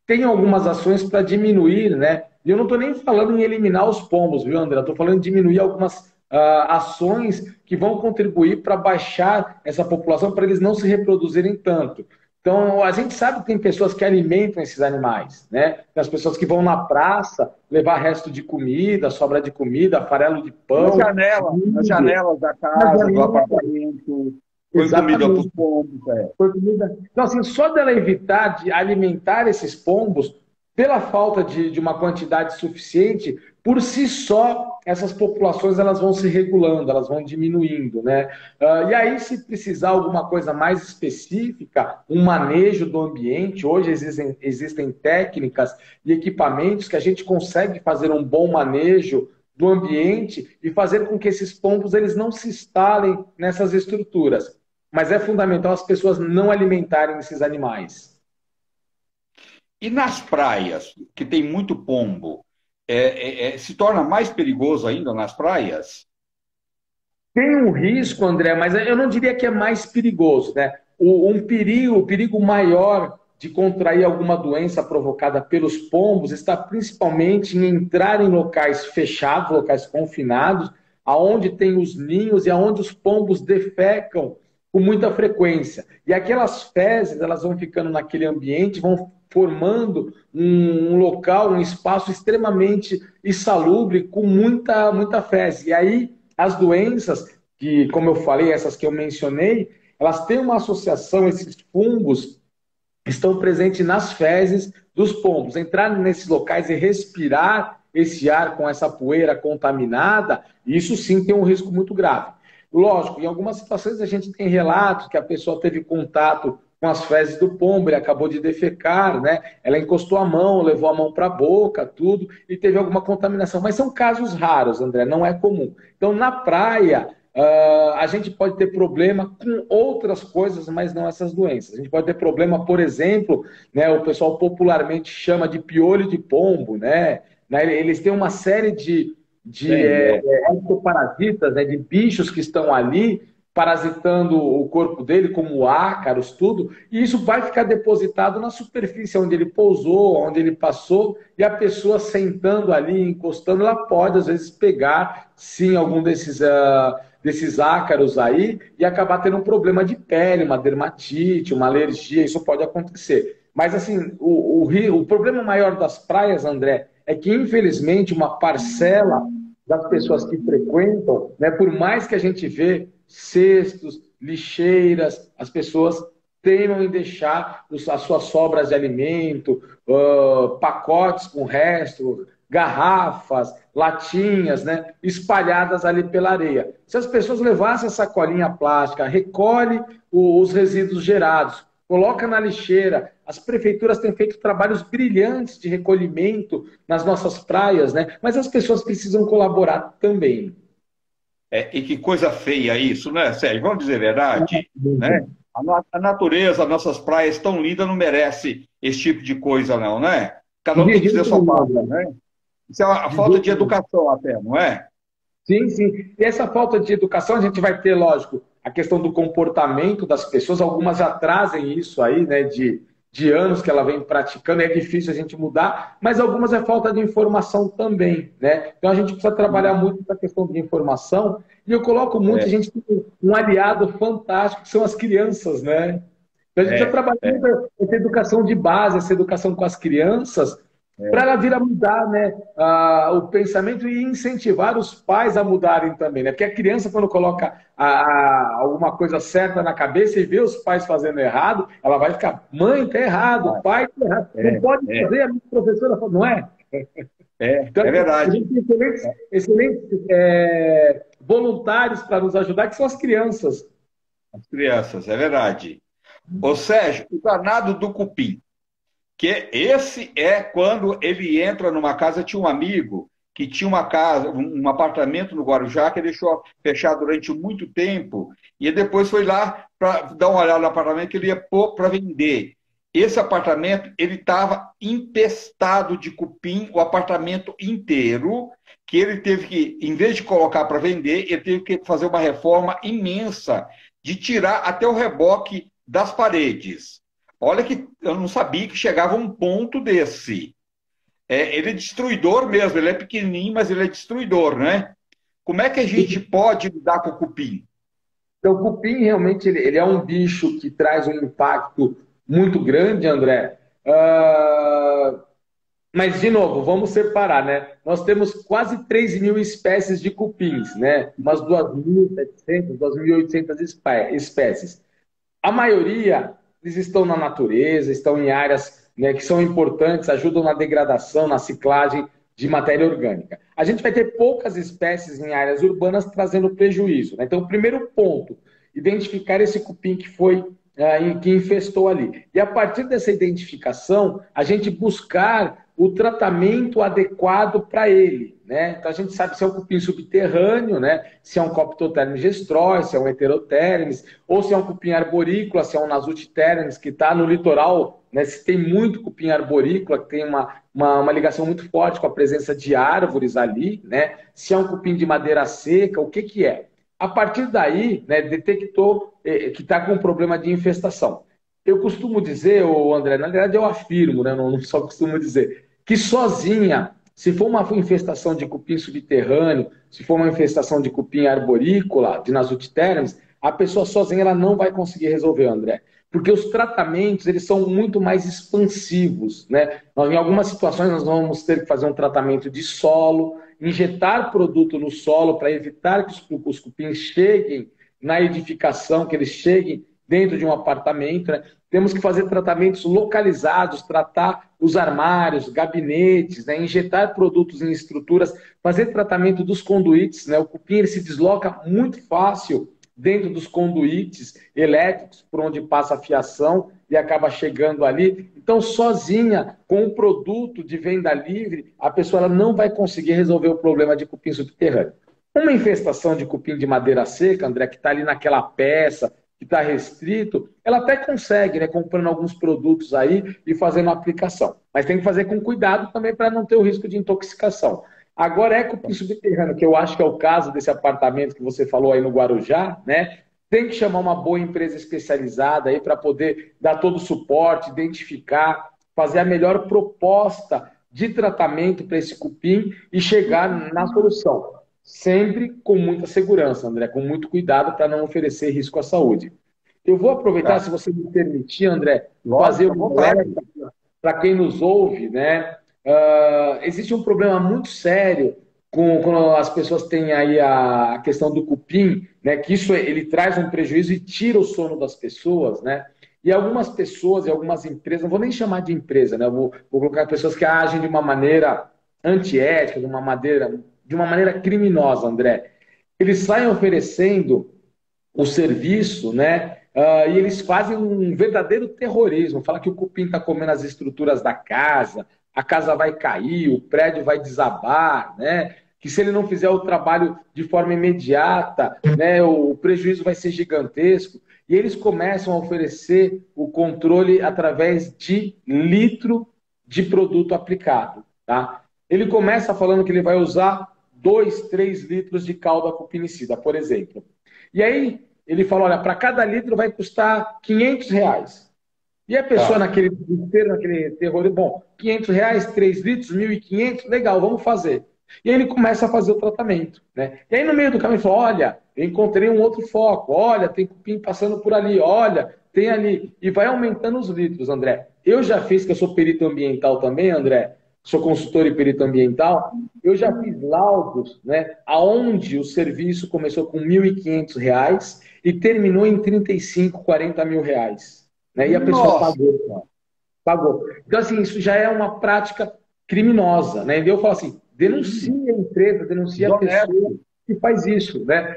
S2: tenham algumas ações para diminuir, né? E eu não estou nem falando em eliminar os pombos, viu, André? Estou falando em diminuir algumas ações que vão contribuir para baixar essa população, para eles não se reproduzirem tanto. Então, a gente sabe que tem pessoas que alimentam esses animais, né? Tem as pessoas que vão na praça levar resto de comida, sobra de comida, farelo de pão.
S1: Nas janelas da casa, do apartamento. Foi comida para os pombos.
S2: Foi comida. Então, assim, só dela evitar de alimentar esses pombos, pela falta de uma quantidade suficiente, por si só, essas populações elas vão se regulando, elas vão diminuindo, né? E aí, se precisar alguma coisa mais específica, um manejo do ambiente, hoje existem técnicas e equipamentos que a gente consegue fazer um bom manejo do ambiente e fazer com que esses pombos eles não se instalem nessas estruturas. Mas é fundamental as pessoas não alimentarem esses animais.
S1: E nas praias, que tem muito pombo, se torna mais perigoso ainda nas praias?
S2: Tem um risco, André, mas eu não diria que é mais perigoso, né? O perigo maior de contrair alguma doença provocada pelos pombos está principalmente em entrar em locais fechados, locais confinados, aonde tem os ninhos e aonde os pombos defecam com muita frequência. E aquelas fezes, elas vão ficando naquele ambiente, vão formando um local, um espaço extremamente insalubre, com muita fezes. E aí, as doenças, que, como eu falei, essas que eu mencionei, elas têm uma associação, esses fungos estão presentes nas fezes dos pombos. Entrar nesses locais e respirar esse ar com essa poeira contaminada, isso sim tem um risco muito grave. Lógico, em algumas situações a gente tem relatos que a pessoa teve contato com as fezes do pombo, ele acabou de defecar, né? Ela encostou a mão, levou a mão para a boca, tudo, e teve alguma contaminação. Mas são casos raros, André, não é comum. Então, na praia, a gente pode ter problema com outras coisas, mas não essas doenças. A gente pode ter problema, por exemplo, né, o pessoal popularmente chama de piolho de pombo, né? né? Eles têm uma série ectoparasitas, né, de bichos que estão ali parasitando o corpo dele, como ácaros, tudo, e isso vai ficar depositado na superfície onde ele pousou, onde ele passou, e a pessoa sentando ali, encostando, ela pode, às vezes, pegar, sim, algum desses ácaros aí, e acabar tendo um problema de pele, uma dermatite, uma alergia, isso pode acontecer. Mas, assim, o problema maior das praias, André, é que, infelizmente, uma parcela das pessoas que frequentam, né, por mais que a gente vê cestos, lixeiras, as pessoas teimam em deixar as suas sobras de alimento, pacotes com resto, garrafas, latinhas, né, espalhadas ali pela areia. Se as pessoas levassem a sacolinha plástica, recolhe os resíduos gerados, coloca na lixeira. As prefeituras têm feito trabalhos brilhantes de recolhimento nas nossas praias, né? Mas as pessoas precisam colaborar também.
S1: E que coisa feia isso, né, Sérgio? Vamos dizer a verdade, né? A natureza, as nossas praias tão lindas não merece esse tipo de coisa, não, né? Cada um tem que fazer a sua parte, né? Isso é uma falta de educação até, não é?
S2: Sim, sim. E essa falta de educação, a gente vai ter, lógico, a questão do comportamento das pessoas. Algumas já trazem isso aí, né, de anos que ela vem praticando. É difícil a gente mudar, mas algumas é falta de informação também, né? Então a gente precisa trabalhar muito essa questão de informação. E eu coloco muito, a gente tem um aliado fantástico, que são as crianças, né? Então a gente precisa trabalhar muito essa educação de base, essa educação com as crianças, para ela vir a mudar, né, o pensamento e incentivar os pais a mudarem também, né? Porque a criança, quando coloca alguma coisa certa na cabeça e vê os pais fazendo errado, ela vai ficar, mãe, tá errado, pai, tá errado, não pode fazer, a minha professora falou, não é? Então,
S1: É
S2: a
S1: verdade.
S2: gente tem excelentes voluntários para nos ajudar, que são as crianças.
S1: As crianças, é verdade. Ô Sérgio, o danado do cupim, que esse é quando ele entra numa casa, tinha um amigo que tinha uma casa, um apartamento no Guarujá que ele deixou fechado durante muito tempo e depois foi lá para dar uma olhada no apartamento que ele ia pôr para vender. Esse apartamento, ele estava empestado de cupim, o apartamento inteiro, que ele teve que, em vez de colocar para vender, ele teve que fazer uma reforma imensa de tirar até o reboque das paredes. Olha que eu não sabia que chegava a um ponto desse. Ele é destruidor mesmo, ele é pequenininho, mas ele é destruidor, né? Como é que a gente pode lidar com o cupim?
S2: Então, o cupim realmente ele é um bicho que traz um impacto muito grande, André. Mas, de novo, vamos separar, né? Nós temos quase 3 mil espécies de cupins, né? Umas 2.700, 2.800 espécies. A maioria, eles estão na natureza, estão em áreas, né, que são importantes, ajudam na degradação, na ciclagem de matéria orgânica. A gente vai ter poucas espécies em áreas urbanas trazendo prejuízo, né? Então, o primeiro ponto, identificar esse cupim que foi que infestou ali. E a partir dessa identificação, a gente buscar o tratamento adequado para ele, né? Então a gente sabe se é um cupim subterrâneo, né? Se é um Coptotermes gestrói, se é um Heterotermes, ou se é um cupim arborícola, se é um Nasutitermes, que está no litoral, né? Se tem muito cupim arborícola, que tem uma ligação muito forte com a presença de árvores ali, né? Se é um cupim de madeira seca, o que que é? A partir daí, né, detectou que está com um problema de infestação. Eu costumo dizer, André, na verdade eu afirmo, né, não só costumo dizer, que sozinha, se for uma infestação de cupim subterrâneo, se for uma infestação de cupim arborícola, de Nasutitermes, a pessoa sozinha ela não vai conseguir resolver, André. Porque os tratamentos eles são muito mais expansivos, né? Em algumas situações nós vamos ter que fazer um tratamento de solo, injetar produto no solo para evitar que os cupins cheguem na edificação, que eles cheguem dentro de um apartamento, né? Temos que fazer tratamentos localizados, tratar os armários, gabinetes, né? Injetar produtos em estruturas, fazer tratamento dos conduítes, né? O cupim ele se desloca muito fácil dentro dos conduítes elétricos, por onde passa a fiação e acaba chegando ali. Então, sozinha, com o produto de venda livre, a pessoa ela não vai conseguir resolver o problema de cupim subterrâneo. Uma infestação de cupim de madeira seca, André, que está ali naquela peça, que está restrito, ela até consegue, né, comprando alguns produtos aí e fazendo a aplicação. mas tem que fazer com cuidado também para não ter o risco de intoxicação. Agora, é cupim subterrâneo, que eu acho que é o caso desse apartamento que você falou aí no Guarujá, né? Tem que chamar uma boa empresa especializada aí para poder dar todo o suporte, identificar, fazer a melhor proposta de tratamento para esse cupim e chegar na solução. Sempre com muita segurança, André, com muito cuidado para não oferecer risco à saúde. Eu vou aproveitar,
S1: Tá.
S2: se você me permitir, André, fazer
S1: Lógico, à
S2: um
S1: vontade.
S2: alerta para quem nos ouve, né? Existe um problema muito sério quando as pessoas têm aí a questão do cupim, né? Que isso ele traz um prejuízo e tira o sono das pessoas, né? E algumas pessoas e algumas empresas, não vou nem chamar de empresa, né? Vou colocar pessoas que agem de uma maneira antiética, de uma maneira criminosa, André. Eles saem oferecendo o serviço, né? E eles fazem um verdadeiro terrorismo. Fala que o cupim está comendo as estruturas da casa, a casa vai cair, o prédio vai desabar, né? Que se ele não fizer o trabalho de forma imediata, né, o prejuízo vai ser gigantesco. E eles começam a oferecer o controle através de litro de produto aplicado, tá? Ele começa falando que ele vai usar 2, 3 litros de calda cupinicida, por exemplo. E aí ele fala, olha, para cada litro vai custar R$ 500. E a pessoa
S1: Tá.
S2: naquele desespero, naquele terror, bom, R$ 500, 3 litros, 1.500, legal, vamos fazer. E aí ele começa a fazer o tratamento, né? E aí no meio do caminho ele fala, olha, eu encontrei um outro foco, olha, tem cupim passando por ali, olha, tem ali. E vai aumentando os litros, André. Eu já fiz, que eu sou perito ambiental também, André, sou consultor e perito ambiental, eu já fiz laudos, né, aonde o serviço começou com R$ 1.500 e terminou em 35, R$ 40.000, né? E a pessoa
S1: Nossa,
S2: pagou, pagou. Então, assim, isso já é uma prática criminosa, né? E eu falo assim, denuncie a empresa, denuncie a pessoa
S1: desonesto.
S2: que faz isso, né?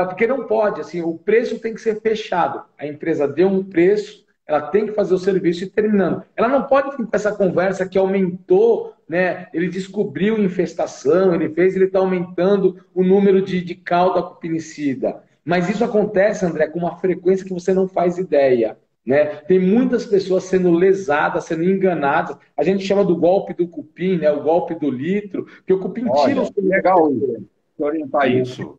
S2: Porque não pode, assim, o preço tem que ser fechado. A empresa deu um preço, ela tem que fazer o serviço e terminando. Ela não pode vir com essa conversa que aumentou, né? Ele descobriu infestação, ele está aumentando o número de cauda cupinicida. Mas isso acontece, André, com uma frequência que você não faz ideia. Né? Tem muitas pessoas sendo lesadas, sendo enganadas. A gente chama do golpe do cupim, né? O golpe do litro, que o cupim tira o
S1: Olha,
S2: sono das
S1: legal
S2: pessoas.
S1: orientar isso.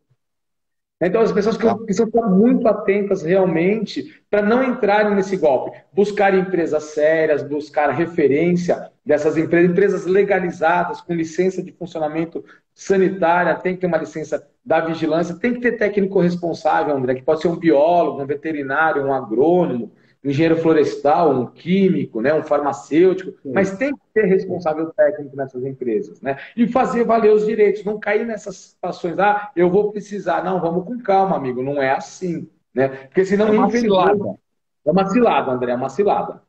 S2: Então, as pessoas
S1: Tá.
S2: precisam estar muito atentas realmente para não entrarem nesse golpe. Buscar empresas sérias, buscar referência dessas empresas, empresas legalizadas, com licença de funcionamento sanitária, tem que ter uma licença da vigilância, tem que ter técnico responsável, André, que pode ser um biólogo, um veterinário, um agrônomo, um engenheiro florestal, um químico, né, um farmacêutico,
S1: Sim,
S2: mas tem que ter
S1: sim.
S2: responsável técnico nessas empresas, né? E fazer valer os direitos, não cair nessas situações, eu vou precisar, não, vamos com calma, amigo, não é assim, né? Porque
S1: É
S2: senão,
S1: uma
S2: infelizmente,
S1: cilada.
S2: é uma cilada, André, é uma cilada.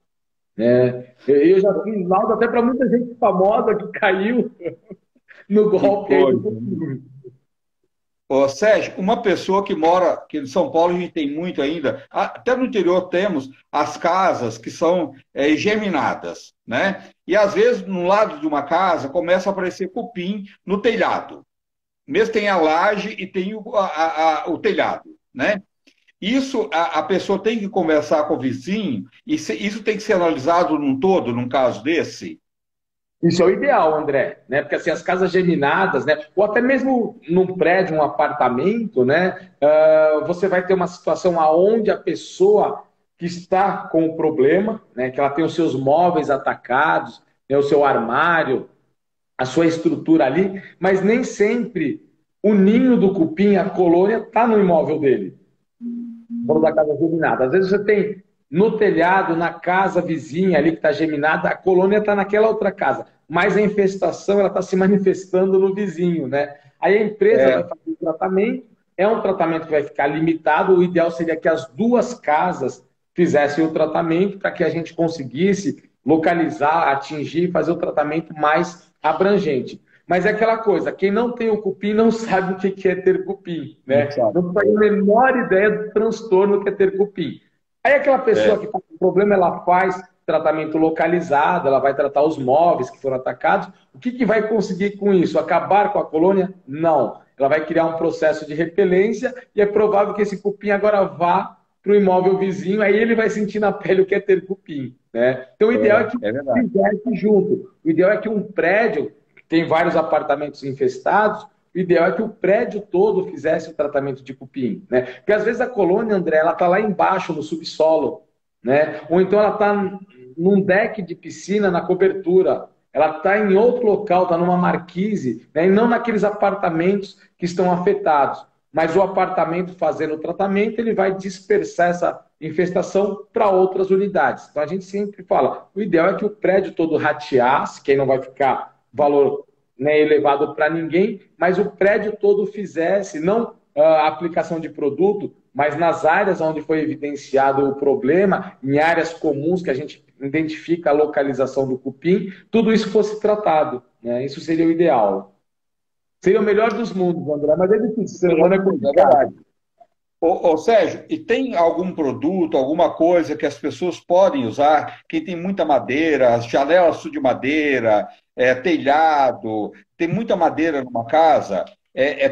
S2: Né? Eu já fiz laudo até para muita gente famosa que caiu no
S1: Que
S2: golpe aí do
S1: coisa.
S2: futuro.
S1: Ô, Sérgio, uma pessoa que mora, que em São Paulo a gente tem muito ainda, até no interior temos as casas que são geminadas, né? E às vezes no lado de uma casa começa a aparecer cupim no telhado. Mesmo tem a laje e tem o telhado, né? Isso a pessoa tem que conversar com o vizinho, e isso tem que ser analisado num todo, num caso desse.
S2: Isso é o ideal, André, né? Porque assim, as casas geminadas, né? Ou até mesmo num prédio, um apartamento, né? Você vai ter uma situação aonde a pessoa que está com o problema, né? Que ela tem os seus móveis atacados, né? O seu armário, a sua estrutura ali, mas nem sempre o ninho do cupim, a colônia, está no imóvel dele. Vamos da casa geminada. Às vezes você tem no telhado, na casa vizinha ali que está geminada, a colônia está naquela outra casa, mas a infestação ela está se manifestando no vizinho, né? Aí a empresa vai
S1: É,
S2: fazer o tratamento, é um tratamento que vai ficar limitado, o ideal seria que as duas casas fizessem o tratamento para que a gente conseguisse localizar, atingir, fazer o tratamento mais abrangente. Mas é aquela coisa, quem não tem o cupim não sabe o que é ter cupim,
S1: não
S2: né?
S1: sabe.
S2: Não tem a menor ideia do transtorno que é ter cupim. Aí aquela pessoa
S1: É,
S2: que está com problema, ela faz tratamento localizado, ela vai tratar os móveis que foram atacados. O que vai conseguir com isso? Acabar com a colônia? Não. Ela vai criar um processo de repelência e é provável que esse cupim agora vá para o imóvel vizinho, aí ele vai sentir na pele o que é ter cupim, né? Então, o ideal é que
S1: É verdade.
S2: fizesse junto. O ideal é que um prédio, que tem vários apartamentos infestados, o ideal é que o prédio todo fizesse o tratamento de cupim, né? Porque às vezes a colônia, André, ela está lá embaixo, no subsolo, né? Ou então ela está num deck de piscina na cobertura, ela está em outro local, está numa marquise, né? E não naqueles apartamentos que estão afetados. Mas o apartamento fazendo o tratamento, ele vai dispersar essa infestação para outras unidades. Então a gente sempre fala, o ideal é que o prédio todo rateasse, que aí não vai ficar valor, né, elevado para ninguém, mas o prédio todo fizesse, não a aplicação de produto, mas nas áreas onde foi evidenciado o problema, em áreas comuns que a gente identifica a localização do cupim, tudo isso fosse tratado, né? Isso seria o ideal. Seria o melhor dos mundos, André, mas é difícil, ser humano é
S1: É
S2: complicado.
S1: verdade. Sérgio, e tem algum produto, alguma coisa que as pessoas podem usar? Quem tem muita madeira, as janelas são de madeira, telhado, tem muita madeira numa casa,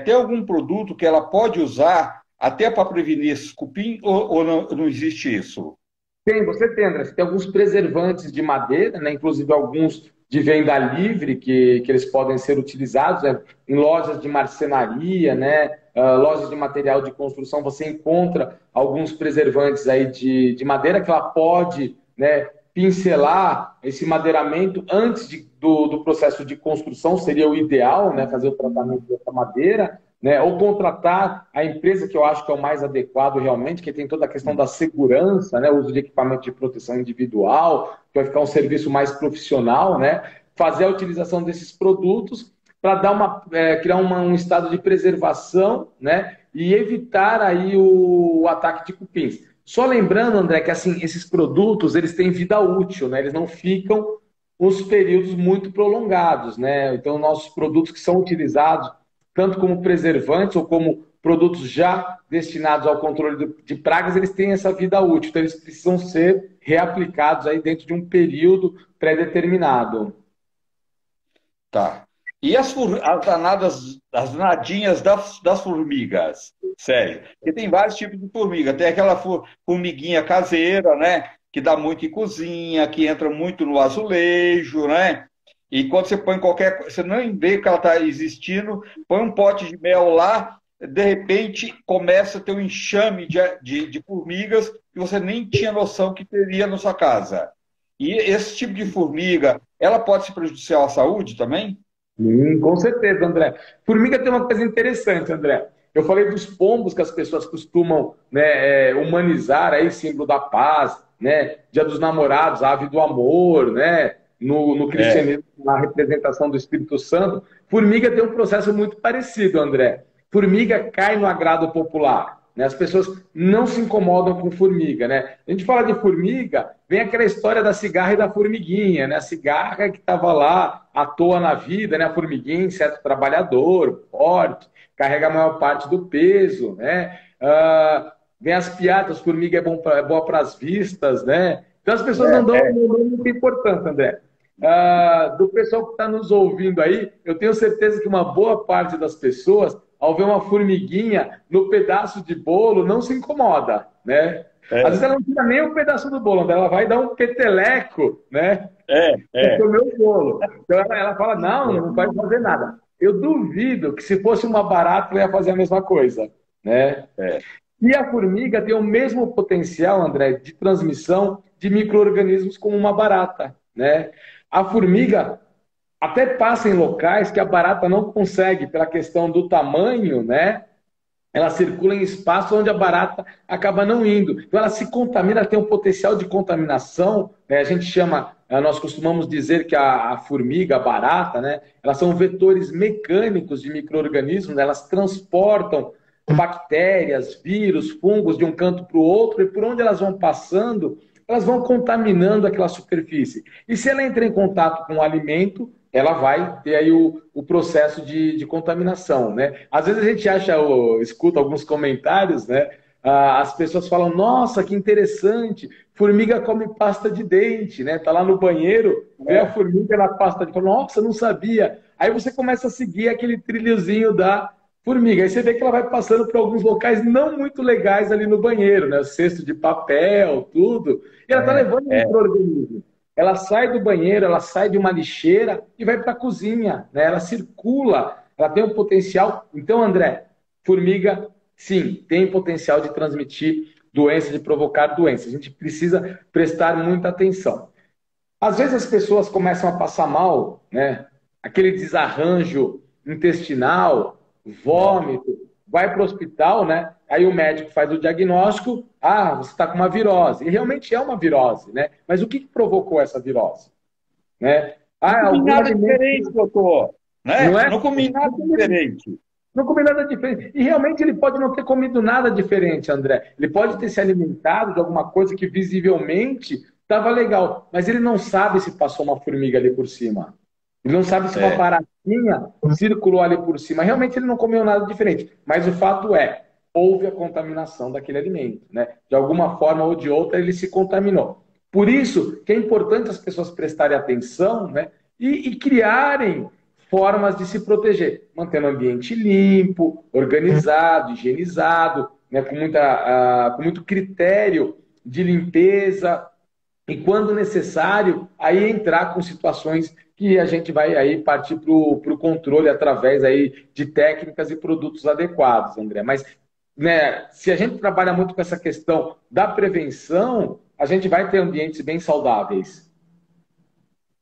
S1: tem algum produto que ela pode usar até para prevenir esse cupim ou não existe isso?
S2: Tem, você tem, André. Você tem alguns preservantes de madeira, né? Inclusive alguns de venda livre que eles podem ser utilizados, né? Em lojas de marcenaria, né? Lojas de material de construção, você encontra alguns preservantes aí de madeira que ela pode, né, pincelar esse madeiramento antes do processo de construção, seria o ideal, né? Fazer o tratamento dessa madeira, né, ou contratar a empresa que eu acho que é o mais adequado realmente, que tem toda a questão da segurança, né, o uso de equipamento de proteção individual, que vai ficar um serviço mais profissional, né, fazer a utilização desses produtos para dar criar um estado de preservação, né, e evitar aí o ataque de cupins. Só lembrando, André, que assim, esses produtos eles têm vida útil, né, eles não ficam os períodos muito prolongados, né? Então, nossos produtos que são utilizados tanto como preservantes ou como produtos já destinados ao controle de pragas, eles têm essa vida útil, então eles precisam ser reaplicados aí dentro de um período pré-determinado.
S1: Tá. E as nadinhas das formigas, sério. Porque tem vários tipos de formiga. Tem aquela formiguinha caseira, né? Que dá muito em cozinha, que entra muito no azulejo, né? E quando você põe qualquer coisa, você nem vê que ela está existindo, põe um pote de mel lá, de repente começa a ter um enxame de formigas que você nem tinha noção que teria na sua casa. E esse tipo de formiga, ela pode ser prejudicial à saúde também?
S2: Com certeza, André. Formiga tem uma coisa interessante, André. Eu falei dos pombos que as pessoas costumam, né, humanizar aí, símbolo da paz, né? Dia dos Namorados, ave do amor, né? No
S1: É.
S2: cristianismo, na representação do Espírito Santo. Formiga tem um processo muito parecido, André. Formiga cai no agrado popular, né? As pessoas não se incomodam com formiga, né? A gente fala de formiga, vem aquela história da cigarra e da formiguinha, né? A cigarra que estava lá à toa na vida, né? A formiguinha, inseto trabalhador, forte, carrega a maior parte do peso, né? Vem as piadas, formiga é boa para as vistas, né? Então as pessoas não dão muita importância, André. Do pessoal que está nos ouvindo aí, eu tenho certeza que uma boa parte das pessoas, ao ver uma formiguinha no pedaço de bolo, não se incomoda, né? Às vezes
S1: É,
S2: ela não tira nem um pedaço do bolo, ela vai dar um peteleco, né?
S1: é,
S2: Para
S1: é,
S2: comer o bolo. Então ela fala, não, não vai fazer nada. Eu duvido que se fosse uma barata, ela ia fazer a mesma coisa, né?
S1: é.
S2: E a formiga tem o mesmo potencial, André, de transmissão de micro-organismos como uma barata, né? A formiga até passa em locais que a barata não consegue, pela questão do tamanho, né? Ela circula em espaços onde a barata acaba não indo. Então ela se contamina, tem um potencial de contaminação, né? A gente chama, nós costumamos dizer que a formiga, a barata, né? Elas são vetores mecânicos de micro-organismos, né? Elas transportam bactérias, vírus, fungos de um canto para o outro, e por onde elas vão passando, elas vão contaminando aquela superfície. E se ela entra em contato com o alimento, ela vai ter aí o processo de contaminação, né? Às vezes a gente acha, escuta alguns comentários, né? As pessoas falam, nossa, que interessante, formiga come pasta de dente, né? Tá lá no banheiro, vê a formiga na pasta de dente, nossa, não sabia. Aí você começa a seguir aquele trilhozinho da formiga. Aí você vê que ela vai passando por alguns locais não muito legais ali no banheiro, né? O cesto de papel, tudo. E ela está
S1: É,
S2: levando
S1: é,
S2: para o organismo. Ela sai do banheiro, ela sai de uma lixeira e vai para a cozinha, né? Ela circula, ela tem um potencial. Então, André, formiga, sim, tem potencial de transmitir doença, de provocar doença. A gente precisa prestar muita atenção. Às vezes as pessoas começam a passar mal, né? Aquele desarranjo intestinal,
S1: é,
S2: vômito, vai para o hospital, né? Aí o médico faz o diagnóstico, ah, você está com uma virose. E realmente é uma virose, né? Mas o que provocou essa virose? Né?
S1: não
S2: Ah,
S1: comi
S2: algum
S1: nada
S2: alimento,
S1: diferente, doutor.
S2: não
S1: Né?
S2: é?
S1: Não comi nada diferente.
S2: Não comi nada diferente. E realmente ele pode não ter comido nada diferente, André. Ele pode ter se alimentado de alguma coisa que visivelmente estava legal, mas ele não sabe se passou uma formiga ali por cima. Ele não sabe se uma
S1: É,
S2: baratinha circulou ali por cima. Realmente ele não comeu nada diferente. Mas o fato é, houve a contaminação daquele alimento, né? De alguma forma ou de outra ele se contaminou. Por isso que é importante as pessoas prestarem atenção, né? E criarem formas de se proteger, mantendo o ambiente limpo, organizado, higienizado, né, com muito critério de limpeza e, quando necessário, aí entrar com situações que a gente vai aí partir para o controle através aí de técnicas e produtos adequados, André. Mas, né, se a gente trabalha muito com essa questão da prevenção, a gente vai ter ambientes bem saudáveis.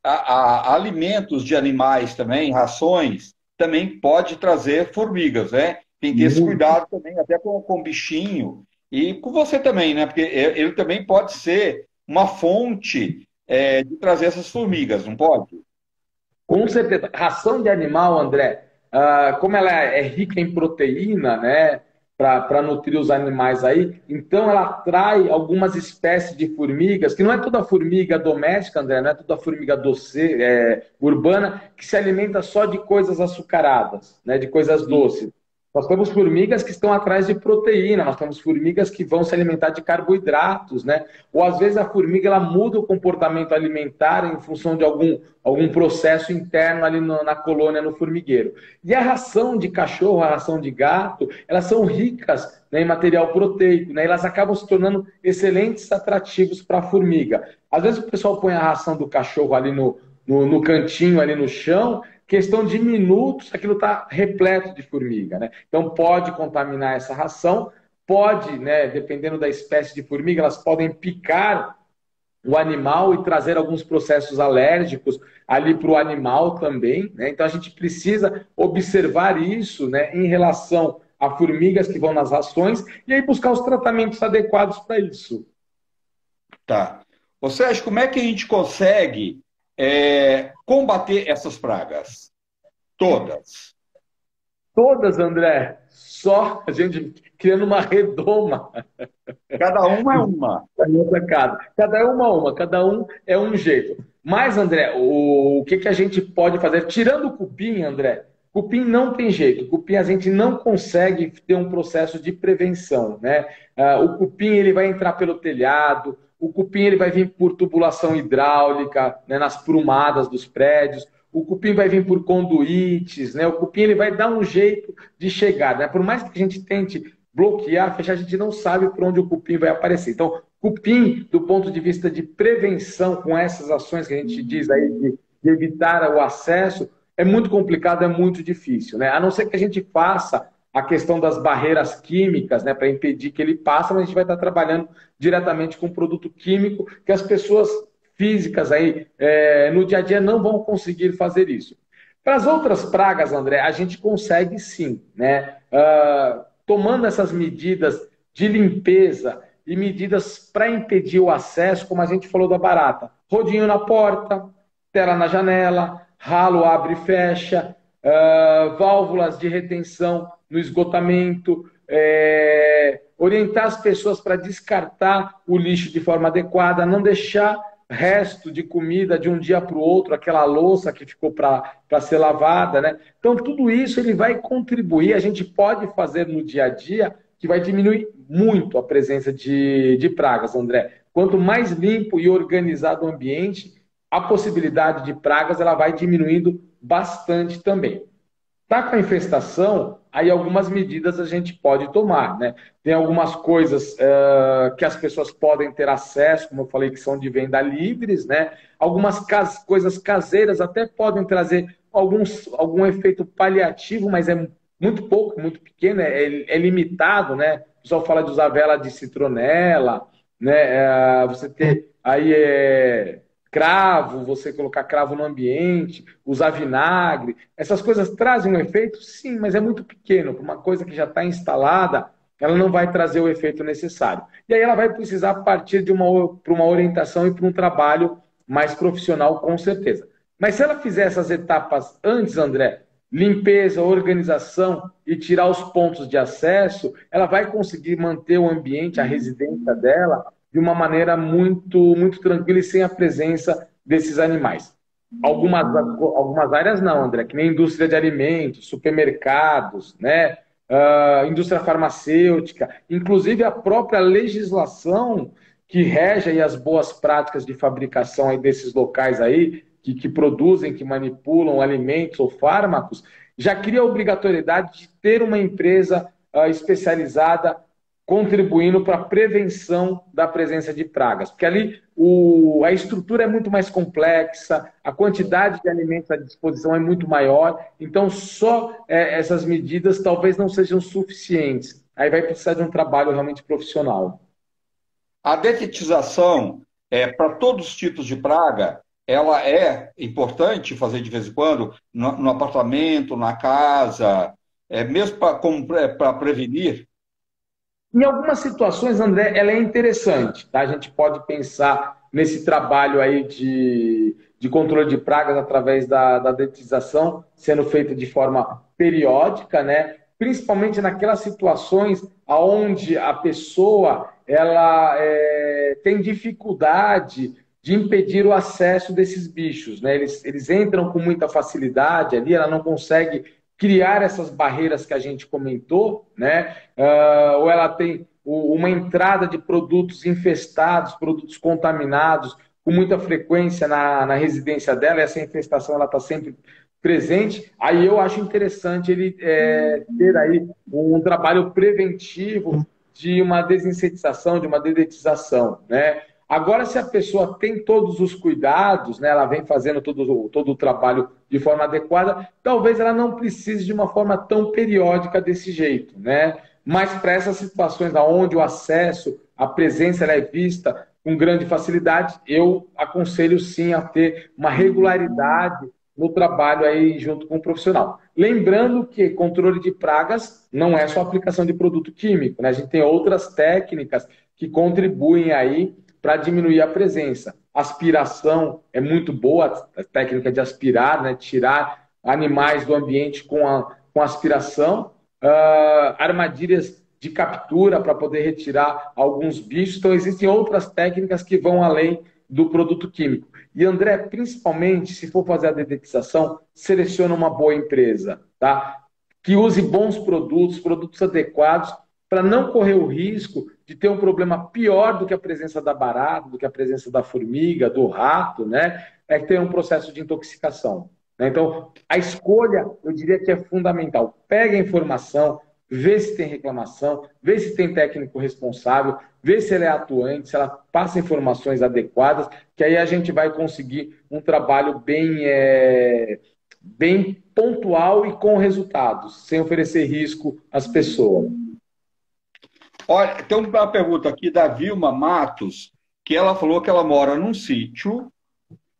S1: alimentos de animais também, rações, também pode trazer formigas, né? Tem que ter esse cuidado também, até com o bichinho. E com você também, né? Porque ele também pode ser uma fonte, de trazer essas formigas, não pode?
S2: Com certeza. Ração de animal, André, como ela é rica em proteína, né, para nutrir os animais aí, então ela atrai algumas espécies de formigas, que não é toda formiga doméstica, André, não é toda formiga doce, urbana, que se alimenta só de coisas açucaradas, né, de coisas
S1: Sim.
S2: doces. Nós temos formigas que estão atrás de proteína, nós temos formigas que vão se alimentar de carboidratos, né? Ou às vezes a formiga ela muda o comportamento alimentar em função de algum processo interno ali na colônia, no formigueiro. E a ração de cachorro, a ração de gato, elas são ricas, né, em material proteico, né? Elas acabam se tornando excelentes atrativos para a formiga. Às vezes o pessoal põe a ração do cachorro ali no cantinho, ali no chão, questão de minutos, aquilo está repleto de formiga, né? Então pode contaminar essa ração, pode, né, dependendo da espécie de formiga, elas podem picar o animal e trazer alguns processos alérgicos ali para o animal também, né? Então a gente precisa observar isso, né, em relação a formigas que vão nas rações e aí buscar os tratamentos adequados para isso.
S1: Tá. Ô Sérgio, como é que a gente consegue combater essas pragas? Todas.
S2: Todas, André, só a gente criando uma redoma.
S1: Cada uma é uma.
S2: Cada um uma, cada um é um jeito. Mas, André, o que a gente pode fazer? Tirando o cupim, André, cupim não tem jeito. Cupim a gente não consegue ter um processo de prevenção, né? O cupim ele vai entrar pelo telhado, o cupim ele vai vir por tubulação hidráulica, né, nas prumadas dos prédios. O cupim vai vir por conduítes, né? O cupim ele vai dar um jeito de chegar, né? Por mais que a gente tente bloquear, fechar, a gente não sabe por onde o cupim vai aparecer. Então, cupim, do ponto de vista de prevenção, com essas ações que a gente diz aí de evitar o acesso, é muito complicado, é muito difícil, né? A não ser que a gente faça a questão das barreiras químicas, né, para impedir que ele passe, mas a gente vai estar trabalhando diretamente com produto químico que as pessoas físicas aí no dia a dia não vão conseguir fazer isso. Para as outras pragas, André, a gente consegue sim, né? Tomando essas medidas de limpeza e medidas para impedir o acesso, como a gente falou da barata. Rodinho na porta, tela na janela, ralo abre e fecha, válvulas de retenção no esgotamento, orientar as pessoas para descartar o lixo de forma adequada, não deixar resto de comida de um dia para o outro, aquela louça que ficou para ser lavada, né? Então, tudo isso ele vai contribuir, a gente pode fazer no dia a dia, que vai diminuir muito a presença de pragas, André. Quanto mais limpo e organizado o ambiente, a possibilidade de pragas ela vai diminuindo bastante também. Está com a infestação, aí algumas medidas a gente pode tomar, né? Tem algumas coisas que as pessoas podem ter acesso, como eu falei, que são de venda livres, né? Algumas coisas caseiras até podem trazer algum efeito paliativo, mas é muito pouco, muito pequeno, é limitado, né? O pessoal fala de usar vela de citronela, né? Você ter aí cravo, você colocar cravo no ambiente, usar vinagre, essas coisas trazem um efeito? Sim, mas é muito pequeno. Para uma coisa que já está instalada, ela não vai trazer o efeito necessário. E aí ela vai precisar partir para uma orientação e para um trabalho mais profissional, com certeza. Mas se ela fizer essas etapas antes, André, limpeza, organização e tirar os pontos de acesso, ela vai conseguir manter o ambiente, a residência dela, de uma maneira muito tranquila e sem a presença desses animais. Algumas áreas não, André, que nem indústria de alimentos, supermercados, né? Indústria farmacêutica, inclusive a própria legislação que rege aí as boas práticas de fabricação aí desses locais aí, que produzem, que manipulam alimentos ou fármacos, já cria a obrigatoriedade de ter uma empresa especializada contribuindo para a prevenção da presença de pragas. Porque ali a estrutura é muito mais complexa, a quantidade de alimentos à disposição é muito maior, então só essas medidas talvez não sejam suficientes. Aí vai precisar de um trabalho realmente profissional.
S1: A detetização para todos os tipos de praga, ela é importante fazer de vez em quando no apartamento, na casa, mesmo para prevenir.
S2: Em algumas situações, André, ela é interessante, tá? A gente pode pensar nesse trabalho aí de controle de pragas através da detetização sendo feita de forma periódica, né? Principalmente naquelas situações onde a pessoa ela tem dificuldade de impedir o acesso desses bichos, né? Eles entram com muita facilidade ali, ela não consegue criar essas barreiras que a gente comentou, né? Ou ela tem uma entrada de produtos infestados, produtos contaminados, com muita frequência na residência dela, essa infestação ela está sempre presente, aí eu acho interessante ele ter aí um trabalho preventivo de uma desinsetização, de uma dedetização, né? Agora, se a pessoa tem todos os cuidados, né, ela vem fazendo todo o trabalho de forma adequada, talvez ela não precise de uma forma tão periódica desse jeito, né? Mas para essas situações onde o acesso, a presença ela é vista com grande facilidade, eu aconselho sim a ter uma regularidade no trabalho aí junto com o profissional. Lembrando que controle de pragas não é só aplicação de produto químico, né? A gente tem outras técnicas que contribuem aí para diminuir a presença. Aspiração é muito boa, a técnica de aspirar, né? Tirar animais do ambiente com aspiração. Armadilhas de captura para poder retirar alguns bichos. Então, existem outras técnicas que vão além do produto químico. E, André, principalmente, se for fazer a dedetização, seleciona uma boa empresa, tá? Que use bons produtos, produtos adequados, para não correr o risco de ter um problema pior do que a presença da barata, do que a presença da formiga, do rato, né? É que tem um processo de intoxicação. Né? Então, a escolha, eu diria que é fundamental. Pega a informação, vê se tem reclamação, vê se tem técnico responsável, vê se ela é atuante, se ela passa informações adequadas, que aí a gente vai conseguir um trabalho bem pontual e com resultados, sem oferecer risco às pessoas.
S1: Olha, tem uma pergunta aqui da Vilma Matos, que ela falou que ela mora num sítio,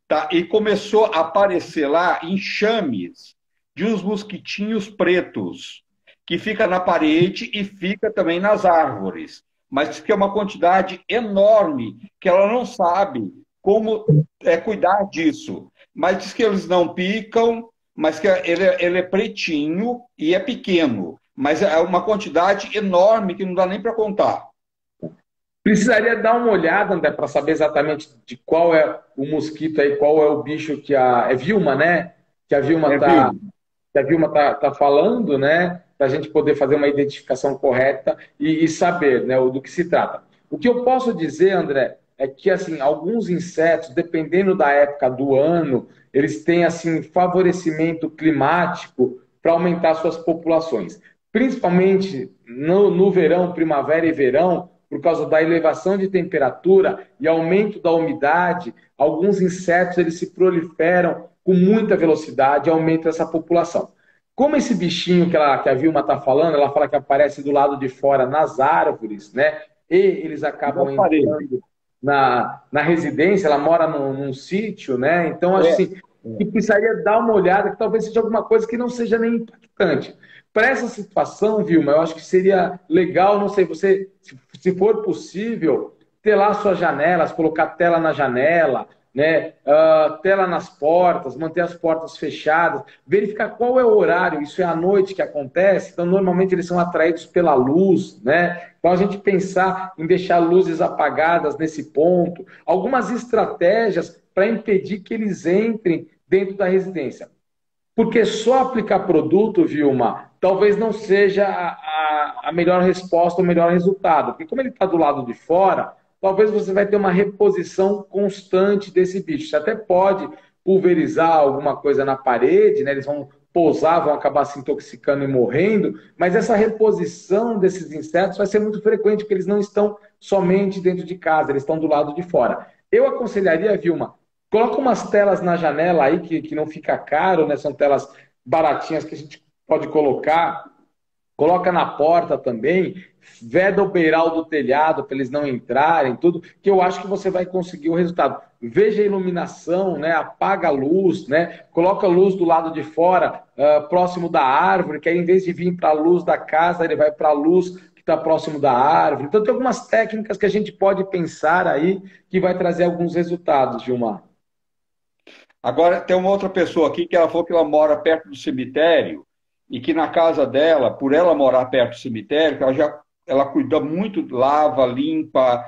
S1: tá? E começou a aparecer lá enxames de uns mosquitinhos pretos, que fica na parede e fica também nas árvores. Mas diz que é uma quantidade enorme, que ela não sabe como cuidar disso. Mas diz que eles não picam, mas que ele é pretinho e é pequeno. Mas é uma quantidade enorme que não dá nem para contar.
S2: Precisaria dar uma olhada, André, para saber exatamente de qual é o mosquito aí, qual é o bicho que é Vilma, né? Que a Vilma está tá falando, né? Para a gente poder fazer uma identificação correta e saber, né, do que se trata. O que eu posso dizer, André, é que assim, alguns insetos, dependendo da época do ano, eles têm assim favorecimento climático para aumentar suas populações. principalmente no verão, primavera e verão, por causa da elevação de temperatura e aumento da umidade, alguns insetos eles se proliferam com muita velocidade e aumenta essa população. Como esse bichinho que a Vilma está falando, ela fala que aparece do lado de fora nas árvores, né? E eles acabam
S1: Já parei.
S2: entrando na residência, ela mora num sítio, né? Então,
S1: É,
S2: assim, que precisaria dar uma olhada, que talvez seja alguma coisa que não seja nem impactante. Para essa situação, Vilma, eu acho que seria legal, não sei, você, se for possível, ter lá suas janelas, colocar tela na janela, né? Tela nas portas, manter as portas fechadas, verificar qual é o horário, isso é à noite que acontece, então normalmente eles são atraídos pela luz, né? Então a gente pensar em deixar luzes apagadas nesse ponto, algumas estratégias para impedir que eles entrem dentro da residência. Porque só aplicar produto, Vilma, talvez não seja a melhor resposta, o melhor resultado. Porque como ele está do lado de fora, talvez você vai ter uma reposição constante desse bicho. Você até pode pulverizar alguma coisa na parede, né? Eles vão pousar, vão acabar se intoxicando e morrendo, mas essa reposição desses insetos vai ser muito frequente, porque eles não estão somente dentro de casa, eles estão do lado de fora. Eu aconselharia, Vilma, coloca umas telas na janela aí que não fica caro, né? São telas baratinhas que a gente pode colocar. Coloca na porta também, veda o beiral do telhado para eles não entrarem, tudo, que eu acho que você vai conseguir o resultado. Veja a iluminação, né? Apaga a luz, né? Coloca a luz do lado de fora, próximo da árvore, que aí em vez de vir para a luz da casa, ele vai para a luz que está próximo da árvore. Então tem algumas técnicas que a gente pode pensar aí que vai trazer alguns resultados, Gilmar.
S1: agora, tem uma outra pessoa aqui que ela falou que ela mora perto do cemitério e que na casa dela, por ela morar perto do cemitério, que ela cuida muito, lava, limpa,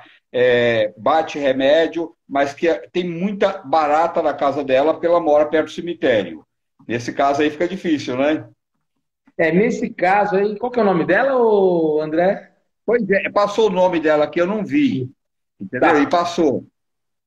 S1: bate remédio, mas que tem muita barata na casa dela porque ela mora perto do cemitério. Nesse caso aí fica difícil, né?
S2: Nesse caso aí, qual que é o nome dela, ô André?
S1: Pois é, passou o nome dela aqui, eu não vi, entendeu? E
S2: Tá.
S1: passou.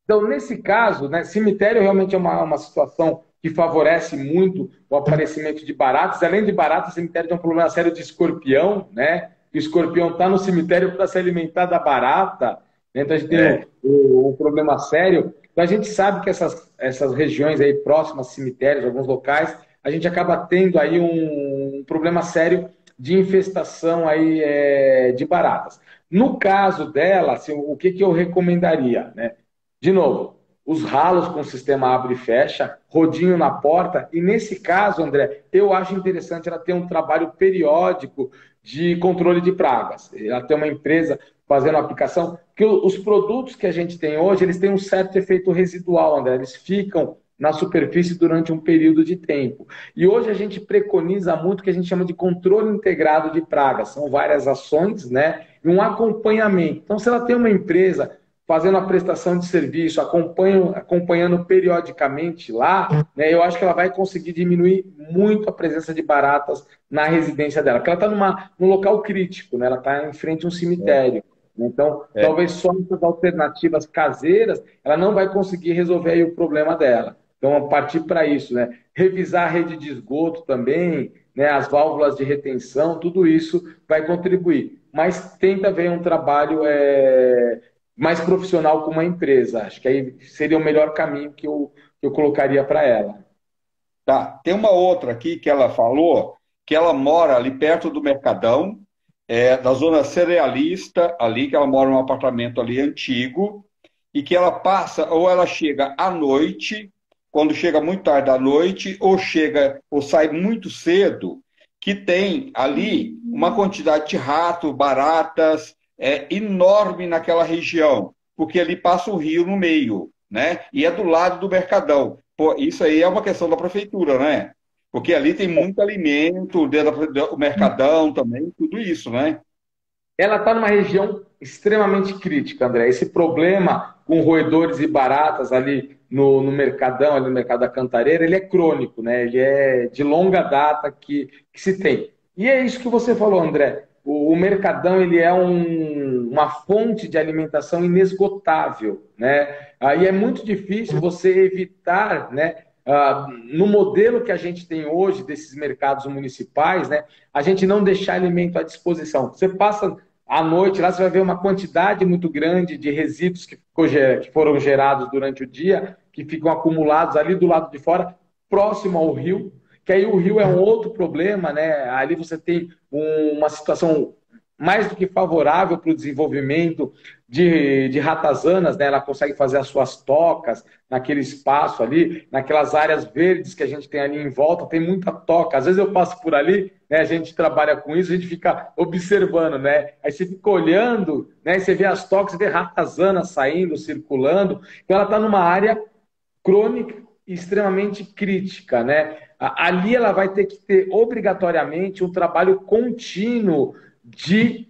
S2: Então, nesse caso, né, cemitério realmente é uma situação que favorece muito o aparecimento de baratas. Além de baratas, cemitério tem um problema sério de escorpião, né? O escorpião está no cemitério para se alimentar da barata, né? Então a gente tem
S1: É,
S2: o problema sério. Então a gente sabe que essas regiões aí próximas a cemitérios, alguns locais, a gente acaba tendo aí um problema sério de infestação aí, de baratas. No caso dela, assim, o que eu recomendaria, né? De novo, os ralos com o sistema abre e fecha, rodinho na porta, e nesse caso, André, eu acho interessante ela ter um trabalho periódico de controle de pragas. Ela tem uma empresa fazendo aplicação, que os produtos que a gente tem hoje, eles têm um certo efeito residual, André, eles ficam na superfície durante um período de tempo. E hoje a gente preconiza muito o que a gente chama de controle integrado de pragas. São várias ações, né? E um acompanhamento. Então, se ela tem uma empresa fazendo a prestação de serviço, acompanhando periodicamente lá, né, eu acho que ela vai conseguir diminuir muito a presença de baratas na residência dela, porque ela está num local crítico, né, ela está em frente a um cemitério. Então,
S1: é,
S2: talvez só essas alternativas caseiras, ela não vai conseguir resolver aí o problema dela. Então, partir para isso, né? Revisar a rede de esgoto também, né? As válvulas de retenção, tudo isso vai contribuir. Mas tenta ver um trabalho mais profissional com uma empresa. Acho que aí seria o melhor caminho que eu colocaria para ela.
S1: tá. Tem uma outra aqui que ela falou que ela mora ali perto do Mercadão, da zona cerealista, ali, que ela mora num apartamento ali antigo, e que ela passa, ou ela chega à noite, quando chega muito tarde à noite, ou chega, ou sai muito cedo, que tem ali uma quantidade de ratos, baratas, enorme naquela região, porque ali passa o rio no meio, né? E é do lado do Mercadão. Pô, isso aí é uma questão da prefeitura, né? Porque ali tem muito alimento, dentro do Mercadão também, tudo isso, né?
S2: Ela está numa região extremamente crítica, André. Esse problema com roedores e baratas ali no Mercadão, ali no Mercado da Cantareira, ele é crônico, né? Ele é de longa data que se tem. E é isso que você falou, André. O Mercadão ele é uma fonte de alimentação inesgotável, né? Aí é muito difícil você evitar, né, no modelo que a gente tem hoje desses mercados municipais, né, a gente não deixar alimento à disposição. Você passa à noite lá, você vai ver uma quantidade muito grande de resíduos que foram gerados durante o dia, que ficam acumulados ali do lado de fora, próximo ao rio, que aí o rio é um outro problema, né? Ali você tem uma situação mais do que favorável para o desenvolvimento de ratazanas, né? Ela consegue fazer as suas tocas naquele espaço ali, naquelas áreas verdes que a gente tem ali em volta, tem muita toca. Às vezes eu passo por ali, né? A gente trabalha com isso, a gente fica observando, né? Aí você fica olhando, né? Você vê as tocas, você vê ratazanas saindo, circulando. Então ela está numa área crônica e extremamente crítica, né? Ali ela vai ter que ter obrigatoriamente um trabalho contínuo de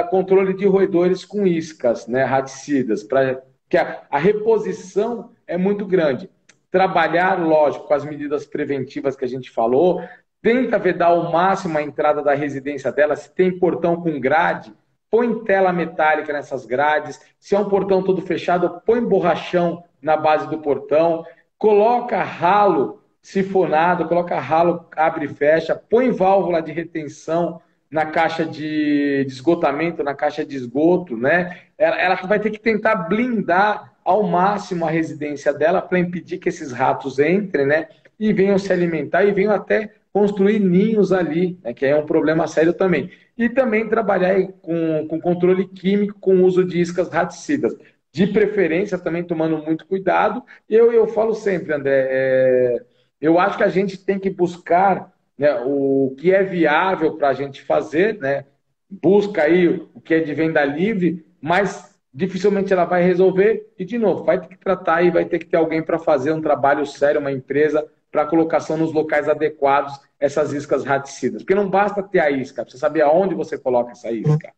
S2: controle de roedores com iscas, né, raticidas, para que a reposição é muito grande. Trabalhar, lógico, com as medidas preventivas que a gente falou, tenta vedar ao máximo a entrada da residência dela, se tem portão com grade, põe tela metálica nessas grades, se é um portão todo fechado, põe borrachão na base do portão, coloca ralo sifonado, coloca ralo, abre e fecha, põe válvula de retenção na caixa de esgotamento, na caixa de esgoto, né? Ela vai ter que tentar blindar ao máximo a residência dela para impedir que esses ratos entrem, né? E venham se alimentar e venham até construir ninhos ali, né? Que é um problema sério também. E também trabalhar com controle químico, com uso de iscas raticidas. De preferência, também tomando muito cuidado. Eu falo sempre, André, eu acho que a gente tem que buscar, né, o que é viável para a gente fazer, né? Busca aí o que é de venda livre, mas dificilmente ela vai resolver. E, de novo, vai ter que tratar e vai ter que ter alguém para fazer um trabalho sério, uma empresa, para colocação nos locais adequados essas iscas raticidas. Porque não basta ter a isca, precisa saber aonde você coloca essa isca,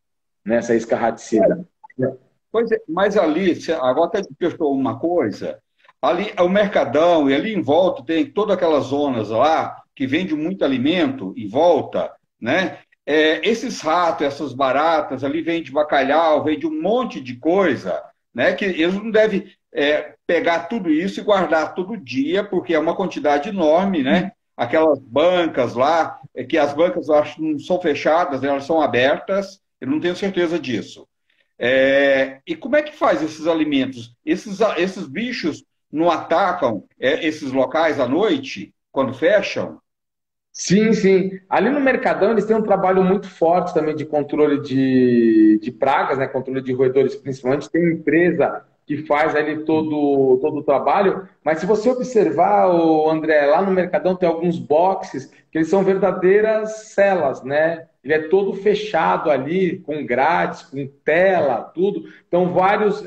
S2: né? Essa isca raticida.
S1: Pois é, mas ali, agora até despertou uma coisa, ali o Mercadão e ali em volta tem todas aquelas zonas lá que vende muito alimento em volta, né? Esses ratos, essas baratas, ali vende bacalhau, vende um monte de coisa, né? Que eles não devem pegar tudo isso e guardar todo dia, porque é uma quantidade enorme, né? Aquelas bancas lá, que as bancas eu acho não são fechadas, né? Elas são abertas, eu não tenho certeza disso. E como é que faz esses alimentos? Esses bichos não atacam esses locais à noite, quando fecham?
S2: Sim, sim. Ali no Mercadão eles têm um trabalho muito forte também de controle de pragas, né? Controle de roedores principalmente. Tem uma empresa que faz ali todo o trabalho, mas se você observar, o André, lá no Mercadão tem alguns boxes que eles são verdadeiras celas, né? Ele é todo fechado ali, com grades, com tela, tudo. Então, vários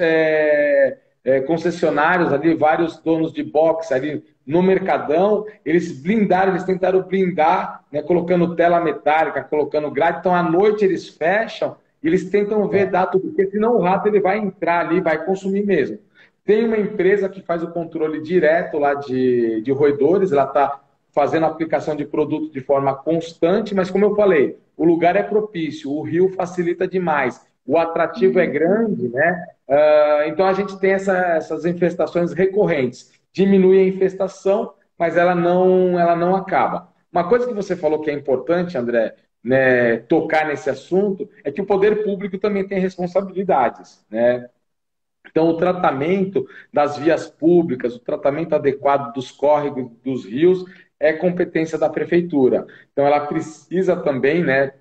S2: concessionários ali, vários donos de box ali no Mercadão, eles blindaram, eles tentaram blindar, né, colocando tela metálica, colocando grade. Então, à noite eles fecham e eles tentam vedar tudo, porque senão o rato ele vai entrar ali, vai consumir mesmo. Tem uma empresa que faz o controle direto lá de roedores, ela está fazendo a aplicação de produto de forma constante, mas como eu falei, o lugar é propício, o rio facilita demais, o atrativo é grande, né? Então a gente tem essas infestações recorrentes. Diminui a infestação, mas ela não acaba. Uma coisa que você falou que é importante, André, né, tocar nesse assunto, é que o poder público também tem responsabilidades, né? Então, o tratamento das vias públicas, o tratamento adequado dos córregos, dos rios, é competência da prefeitura. Então, ela precisa também, né,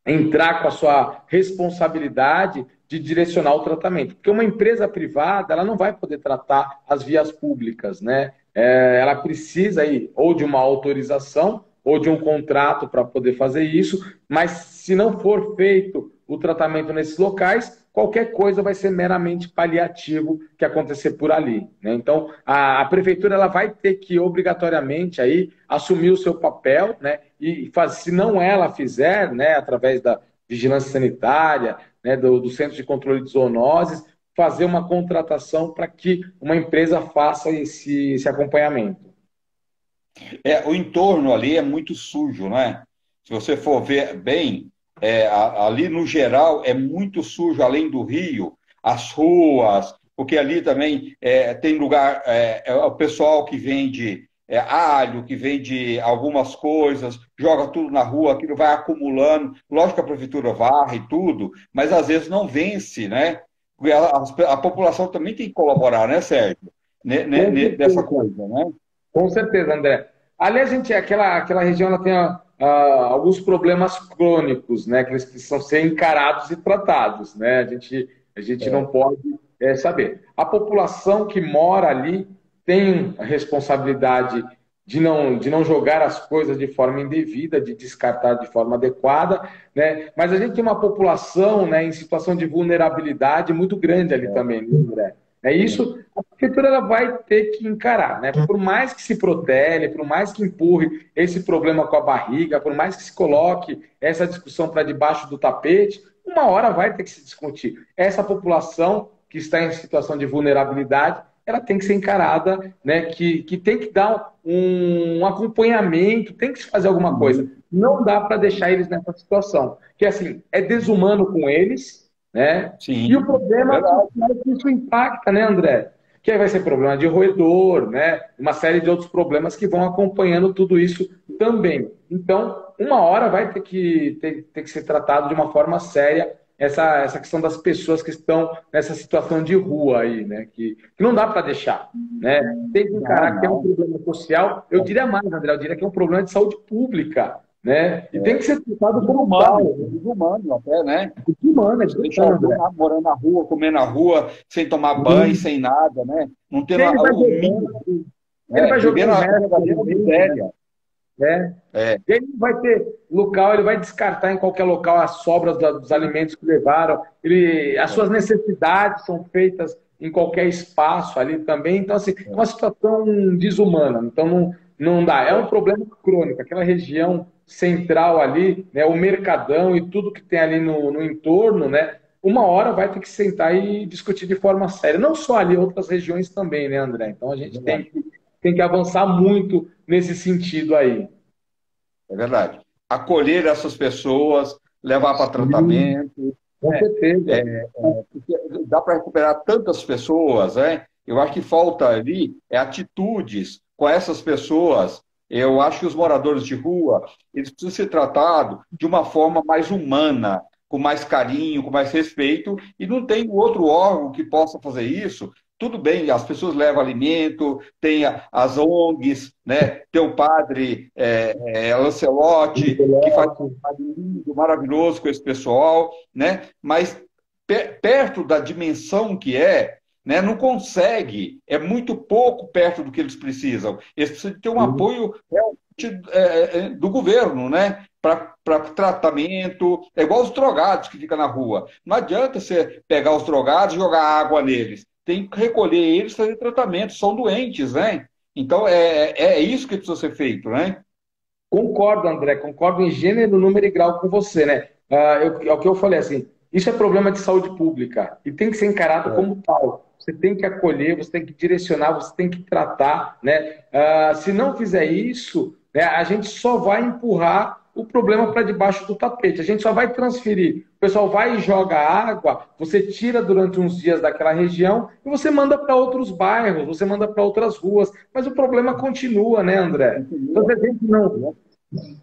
S2: entrar com a sua responsabilidade de direcionar o tratamento. Porque uma empresa privada, ela não vai poder tratar as vias públicas, né? Ela precisa aí ou de uma autorização ou de um contrato para poder fazer isso, mas se não for feito o tratamento nesses locais, qualquer coisa vai ser meramente paliativo que acontecer por ali, né? Então, a prefeitura ela vai ter que obrigatoriamente aí assumir o seu papel, né? E se não ela fizer, né, através da vigilância sanitária, né, do Centro de Controle de Zoonoses, fazer uma contratação para que uma empresa faça esse acompanhamento.
S1: O entorno ali é muito sujo, não é? Se você for ver bem, ali no geral é muito sujo, além do rio, as ruas, porque ali também tem lugar, o pessoal que vende alho, que vende algumas coisas, joga tudo na rua, aquilo vai acumulando. Lógico que a prefeitura varre e tudo, mas às vezes não vence, né? Porque a população também tem que colaborar, né, Sérgio?
S2: Com
S1: Nessa
S2: certeza.
S1: coisa, né?
S2: Com certeza, André. Ali a gente, aquela região ela tem alguns problemas crônicos, né, que eles precisam ser encarados e tratados, né? A gente não pode saber. A população que mora ali tem a responsabilidade de não jogar as coisas de forma indevida, de descartar de forma adequada, né? Mas a gente tem uma população, né, em situação de vulnerabilidade muito grande ali também, né, André? É isso, a prefeitura ela vai ter que encarar, né? Por mais que se protele, por mais que empurre esse problema com a barriga, por mais que se coloque essa discussão para debaixo do tapete, uma hora vai ter que se discutir. Essa população que está em situação de vulnerabilidade, ela tem que ser encarada, né? Que tem que dar um acompanhamento, tem que se fazer alguma coisa. Não dá para deixar eles nessa situação, que assim é desumano com eles, né? E o
S1: Sim,
S2: problema
S1: verdade.
S2: é que isso impacta, né, André? Que aí vai ser problema de roedor, né? Uma série de outros problemas que vão acompanhando tudo isso também. Então, uma hora vai ter que ser tratado de uma forma séria essa questão das pessoas que estão nessa situação de rua aí, né? Que não dá para deixar, né? Tem que
S1: Não,
S2: encarar que é um
S1: não.
S2: problema social. Eu diria mais, André, eu diria que é um problema de saúde pública, né? E tem que ser tratado como tal.
S1: Desumano até, né?
S2: Humano, é
S1: Você deixar
S2: desumano,
S1: alguém
S2: André.
S1: morando na rua, comer na rua, sem tomar banho, sem nada, né? Não ter
S2: Ele vai
S1: o mínimo,
S2: jogando, ele
S1: né?
S2: vai
S1: Viver
S2: jogando o
S1: na
S2: resto ali
S1: verdadeira
S2: mesmo, né?
S1: miséria.
S2: né?
S1: É,
S2: Ele não vai ter local, ele vai descartar em qualquer local as sobras dos alimentos que levaram. As suas necessidades são feitas em qualquer espaço ali também. Então, assim, é uma situação desumana. Então, não dá. É um problema crônico. Aquela região central ali, né, o Mercadão e tudo que tem ali no entorno, né? Uma hora vai ter que sentar e discutir de forma séria. Não só ali, outras regiões também, né, André? Então, a
S1: é
S2: gente tem
S1: verdade.
S2: que, tem que avançar muito nesse sentido aí.
S1: É verdade. Acolher essas pessoas, levar para
S2: Sim,
S1: tratamento,
S2: com
S1: né?
S2: certeza.
S1: Porque dá para recuperar tantas pessoas, né? Eu acho que falta ali atitudes com essas pessoas. Eu acho que os moradores de rua, eles precisam ser tratados de uma forma mais humana, com mais carinho, com mais respeito, e não tem outro órgão que possa fazer isso. Tudo bem, as pessoas levam alimento, tem as ONGs, né? Tem o padre Lancelotti, que faz um trabalho lindo, maravilhoso com esse pessoal, né? Mas perto da dimensão que né, não consegue, é muito pouco perto do que eles precisam. Eles precisam ter um apoio realmente, do governo, né, para tratamento. É igual os drogados que ficam na rua. Não adianta você pegar os drogados e jogar água neles. Tem que recolher eles e fazer tratamento. São doentes, né? Então, é isso que precisa ser feito, né?
S2: Concordo, André, concordo em gênero, número e grau com você, né? É o que eu falei, assim, isso é problema de saúde pública e tem que ser encarado como tal. Você tem que acolher, você tem que direcionar, você tem que tratar, né? Se não fizer isso, né, a gente só vai empurrar o problema para debaixo do tapete, a gente só vai transferir. O pessoal vai e joga água, você tira durante uns dias daquela região e você manda para outros bairros, você manda para outras ruas, mas o problema continua, né, André? Então, se a gente não,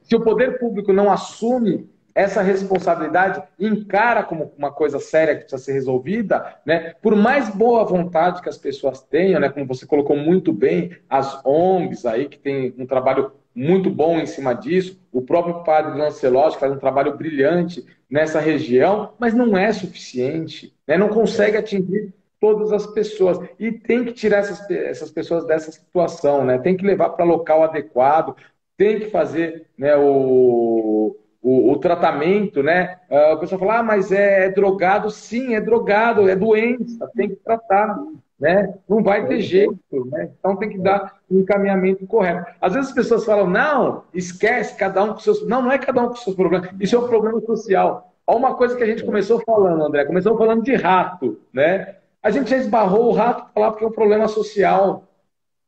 S2: se o poder público não assume essa responsabilidade, encara como uma coisa séria que precisa ser resolvida, né? Por mais boa vontade que as pessoas tenham, né? Como você colocou muito bem, as ONGs aí que tem um trabalho muito bom em cima disso, o próprio padre Lancelotti faz um trabalho brilhante nessa região, mas não é suficiente, né? Não consegue atingir todas as pessoas e tem que tirar essas pessoas dessa situação, né? Tem que levar para local adequado, tem que fazer, né, o tratamento, né? O pessoal fala, mas é drogado. Sim, é drogado, é doença, tem que tratar, né? Não vai ter jeito, né? Então tem que dar um encaminhamento correto. Às vezes as pessoas falam, não, esquece, cada um com seus... Não, não é cada um com seus problemas, isso é um problema social. Olha uma coisa que a gente começou falando, André, começou falando de rato, né? A gente já esbarrou o rato para falar porque é um problema social,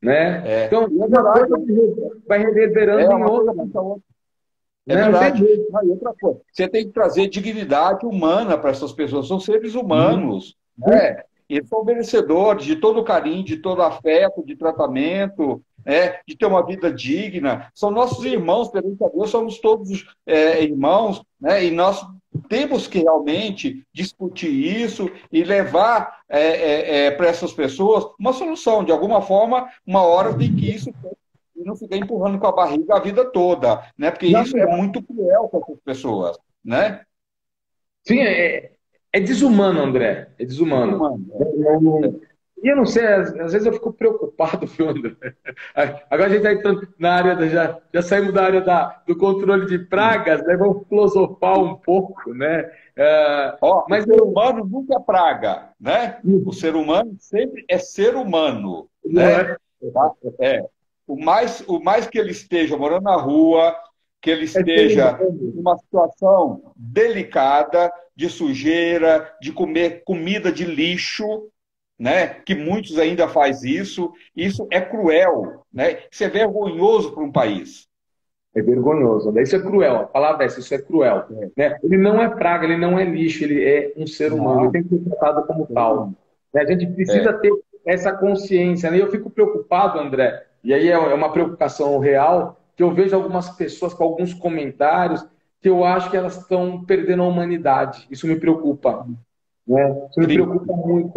S2: né? Então,
S1: E é
S2: uma
S1: verdade,
S2: coisa vai reverberando em
S1: uma coisa
S2: outra,
S1: puxa a outra. É
S2: né? Não tem
S1: verdade.
S2: jeito.
S1: Ah, e outra coisa, você tem que trazer dignidade humana para essas pessoas, são seres humanos,
S2: Sim,
S1: né? E são merecedores de todo o carinho, de todo o afeto, de tratamento. de ter uma vida digna. São nossos irmãos, perante a Deus, somos todos irmãos, né? E nós temos que realmente discutir isso e levar para essas pessoas uma solução. De alguma forma, uma hora tem que isso e não ficar empurrando com a barriga a vida toda, né? Porque
S2: Não,
S1: isso é muito cruel para essas pessoas, né?
S2: sim, é desumano, André. É desumano.
S1: Humano.
S2: E eu não sei, às vezes eu fico preocupado, viu, André? Agora a gente está entrando na área, já saímos da área do controle de pragas, né? Vamos filosofar um pouco, né?
S1: Ó, o
S2: Mas
S1: ser humano nunca é praga, né? O ser humano sempre é ser humano,
S2: não
S1: né?
S2: é,
S1: Tá? É. O mais que ele esteja morando na rua, que ele
S2: é ser
S1: esteja
S2: humano.
S1: numa situação delicada, de sujeira, de comer comida de lixo, né? Que muitos ainda faz isso é cruel, né? Isso é vergonhoso para um país.
S2: É vergonhoso, André. Isso é cruel, a palavra é essa, isso é cruel. Né? Ele não é praga, ele não é lixo, ele é um ser humano, ele
S1: Não,
S2: tem que ser tratado como
S1: ser
S2: tal.
S1: humano.
S2: Né? A gente
S1: É,
S2: precisa ter essa consciência. Né? E eu fico preocupado, André, e aí é uma preocupação real, que eu vejo algumas pessoas com alguns comentários que eu acho que elas estão perdendo a humanidade. Isso me preocupa. Né? Isso me
S1: triste.
S2: preocupa muito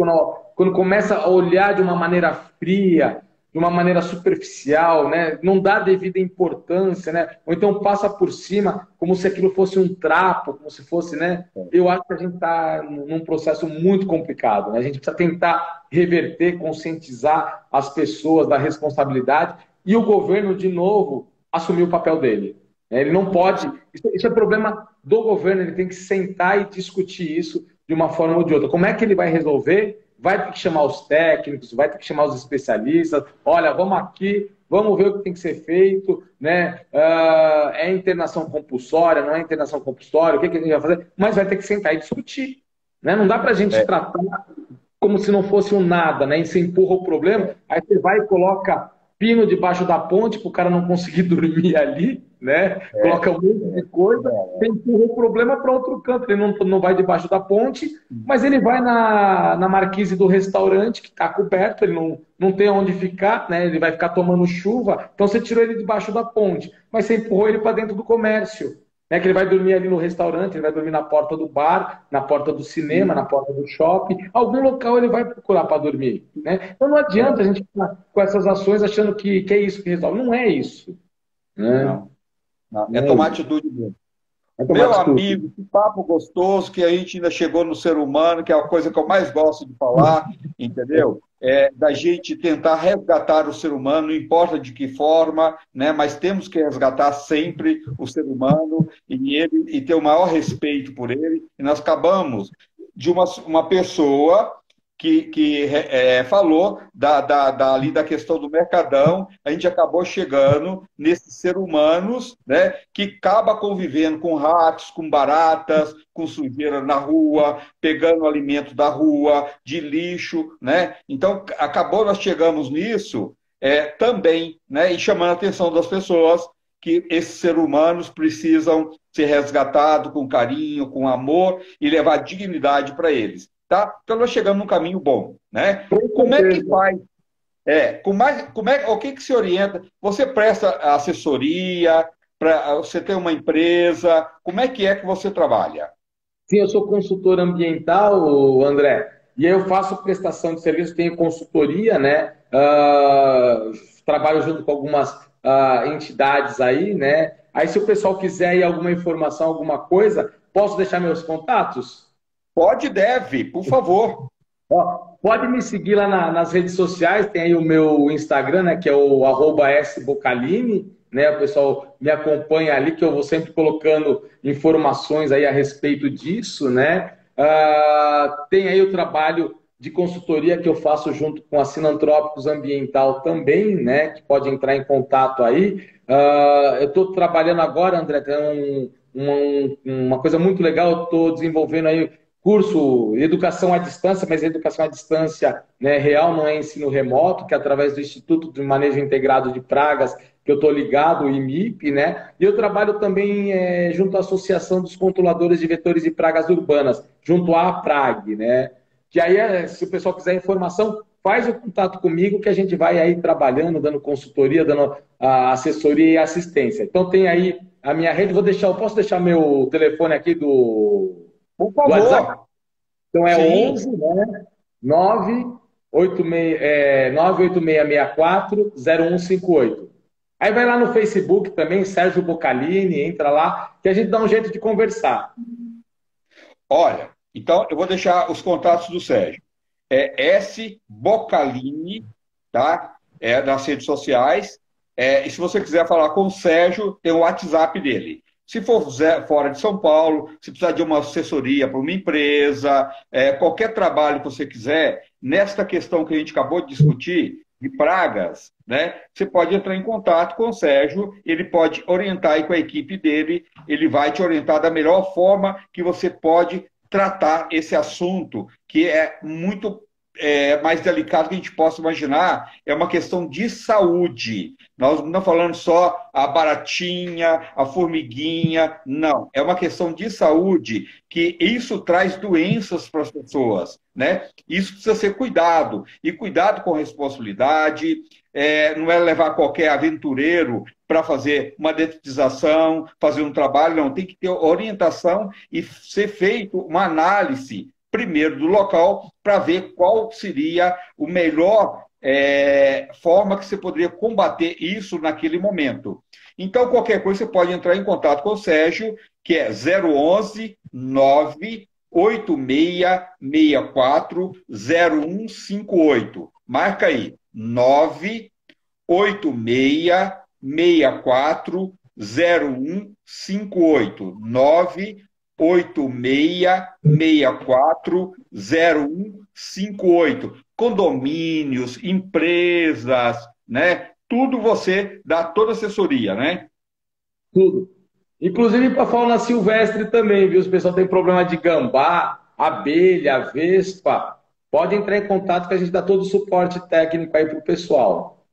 S2: quando começa a olhar de uma maneira fria, de uma maneira superficial, né? Não dá devida importância, né? Ou então passa por cima como se aquilo fosse um trapo, como se fosse, né? Eu acho que a gente está num processo muito complicado, né? A gente precisa tentar reverter, conscientizar as pessoas da responsabilidade e o governo, de novo, assumir o papel dele. Né? Ele não pode. Isso é problema do governo, ele tem que sentar e discutir isso de uma forma ou de outra. Como é que ele vai resolver? Vai ter que chamar os técnicos, vai ter que chamar os especialistas. Olha, vamos aqui, vamos ver o que tem que ser feito, né? É internação compulsória, não é internação compulsória, o que, que a gente vai fazer? Mas vai ter que sentar e discutir. Né? Não dá para a gente
S1: É,
S2: tratar como se não fosse um nada, né? E você empurra o problema, aí você vai e coloca pino debaixo da ponte para o cara não conseguir dormir ali, né?
S1: é,
S2: Coloca um monte de coisa, você empurra o problema para outro canto. Ele não vai debaixo da ponte, mas ele vai na marquise do restaurante que está coberto, ele não tem onde ficar, né? Ele vai ficar tomando chuva. Então você tirou ele debaixo da ponte, mas você empurrou ele para dentro do comércio. Né, que ele vai dormir ali no restaurante, ele vai dormir na porta do bar, na porta do cinema, na porta do shopping, algum local ele vai procurar para dormir. Né? Então não adianta a gente ficar com essas ações achando que é isso que resolve. Não é isso. Né?
S1: não, não. É
S2: Não é
S1: tomar
S2: isso.
S1: atitude mesmo.
S2: É tomar
S1: Meu
S2: atitude.
S1: amigo, que papo gostoso, que a gente ainda chegou no ser humano, que é a coisa que eu mais gosto de falar, entendeu? Da gente tentar resgatar o ser humano, não importa de que forma, né? Mas temos que resgatar sempre o ser humano e ter o maior respeito por ele. E nós acabamos de uma pessoa que falou ali da questão do mercadão, a gente acabou chegando nesses seres humanos, né, que acaba convivendo com ratos, com baratas, com sujeira na rua, pegando alimento da rua, de lixo, né? Então, acabou nós chegamos nisso também, né, e chamando a atenção das pessoas que esses seres humanos precisam ser resgatados com carinho, com amor e levar dignidade para eles. Tá? Então nós chegamos num caminho bom, né? Como é que faz? O que se orienta? Você presta assessoria para você ter uma empresa? Como é que você trabalha?
S2: Sim, eu sou consultor ambiental, André, e aí eu faço prestação de serviço, tenho consultoria, né? Trabalho junto com algumas entidades aí, né? Aí se o pessoal quiser aí alguma informação, alguma coisa, posso deixar meus contatos?
S1: Pode, deve, por favor.
S2: Ó, pode me seguir lá nas redes sociais, tem aí o meu Instagram, né, que é o @sbocalini, né? O pessoal me acompanha ali, que eu vou sempre colocando informações aí a respeito disso, né? Tem aí o trabalho de consultoria que eu faço junto com a Sinantrópicos Ambiental também, né? Que pode entrar em contato aí. Eu estou trabalhando agora, André, tem uma coisa muito legal, eu estou desenvolvendo aí curso Educação à Distância, mas Educação à Distância, né, real, não é ensino remoto, que é através do Instituto de Manejo Integrado de Pragas, que eu estou ligado, o IMIP, né? E eu trabalho também junto à Associação dos Controladores de Vetores e Pragas Urbanas, junto à APRAG, né? Que aí, se o pessoal quiser informação, faz o contato comigo que a gente vai aí trabalhando, dando consultoria, dando assessoria e assistência. Então tem aí a minha rede, posso deixar meu telefone aqui
S1: Por
S2: do WhatsApp?
S1: favor.
S2: Então é
S1: Sim.
S2: 11, né? 98664-0158. Aí vai lá no Facebook também, Sérgio Boccalini, entra lá, que a gente dá um jeito de conversar.
S1: Olha, então eu vou deixar os contatos do Sérgio. É S. Boccalini, tá? Nas redes sociais. E se você quiser falar com o Sérgio, tem o WhatsApp dele. Se for fora de São Paulo, se precisar de uma assessoria para uma empresa, qualquer trabalho que você quiser, nesta questão que a gente acabou de discutir, de pragas, né? Você pode entrar em contato com o Sérgio, ele pode orientar aí com a equipe dele, ele vai te orientar da melhor forma que você pode tratar esse assunto, que é muito mais delicado que a gente possa imaginar, é uma questão de saúde. Nós não estamos falando só a baratinha, a formiguinha, não. É uma questão de saúde, que isso traz doenças para as pessoas, né? Isso precisa ser cuidado, e cuidado com responsabilidade, não é levar qualquer aventureiro para fazer uma detetização, fazer um trabalho, não. Tem que ter orientação e ser feito uma análise primeiro do local para ver qual seria o melhor forma que você poderia combater isso naquele momento. Então, qualquer coisa, você pode entrar em contato com o Sérgio, que é 011 98664 0158. Marca aí, 98664 0158. 86640158. Condomínios, empresas, né? Tudo você dá toda assessoria, né?
S2: Tudo. Inclusive para fauna silvestre também, viu? Se o pessoal tem problema de gambá, abelha, vespa, pode entrar em contato que a gente dá todo o suporte técnico aí para o pessoal.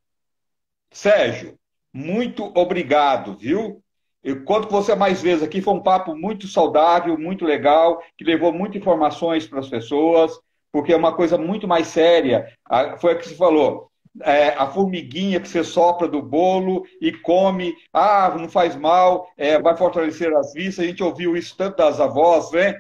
S1: Sérgio, muito obrigado, viu? Eu conto com você mais vezes aqui. Foi um papo muito saudável, muito legal, que levou muitas informações para as pessoas, porque é uma coisa muito mais séria. Foi o que você falou. A formiguinha que você sopra do bolo e come, não faz mal, vai fortalecer as vistas. A gente ouviu isso tanto das avós, né?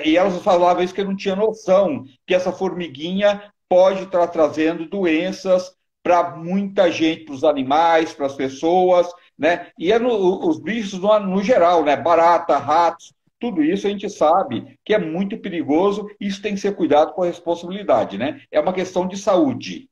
S1: E elas falavam isso que eu não tinha noção, que essa formiguinha pode estar trazendo doenças para muita gente, para os animais, para as pessoas, né? E os bichos no geral, né? Barata, ratos, tudo isso a gente sabe que é muito perigoso e isso tem que ser cuidado com a responsabilidade, né? É uma questão de saúde.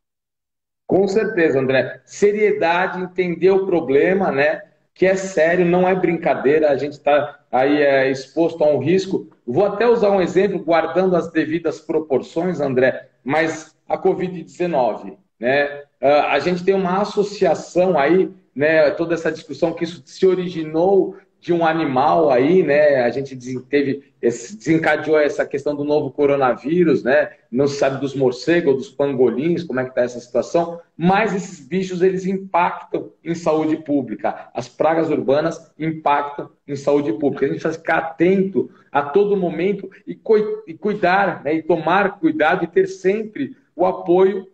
S2: Com certeza, André. Seriedade, entender o problema, né? Que é sério, não é brincadeira, a gente está aí exposto a um risco. Vou até usar um exemplo, guardando as devidas proporções, André, mas a Covid-19, né? A gente tem uma associação aí, né? Toda essa discussão que isso se originou de um animal aí, né? A gente desencadeou essa questão do novo coronavírus, né? Não se sabe dos morcegos, dos pangolins, como é que está essa situação, mas esses bichos eles impactam em saúde pública. As pragas urbanas impactam em saúde pública. A gente precisa ficar atento a todo momento e cuidar, né? E tomar cuidado e ter sempre o apoio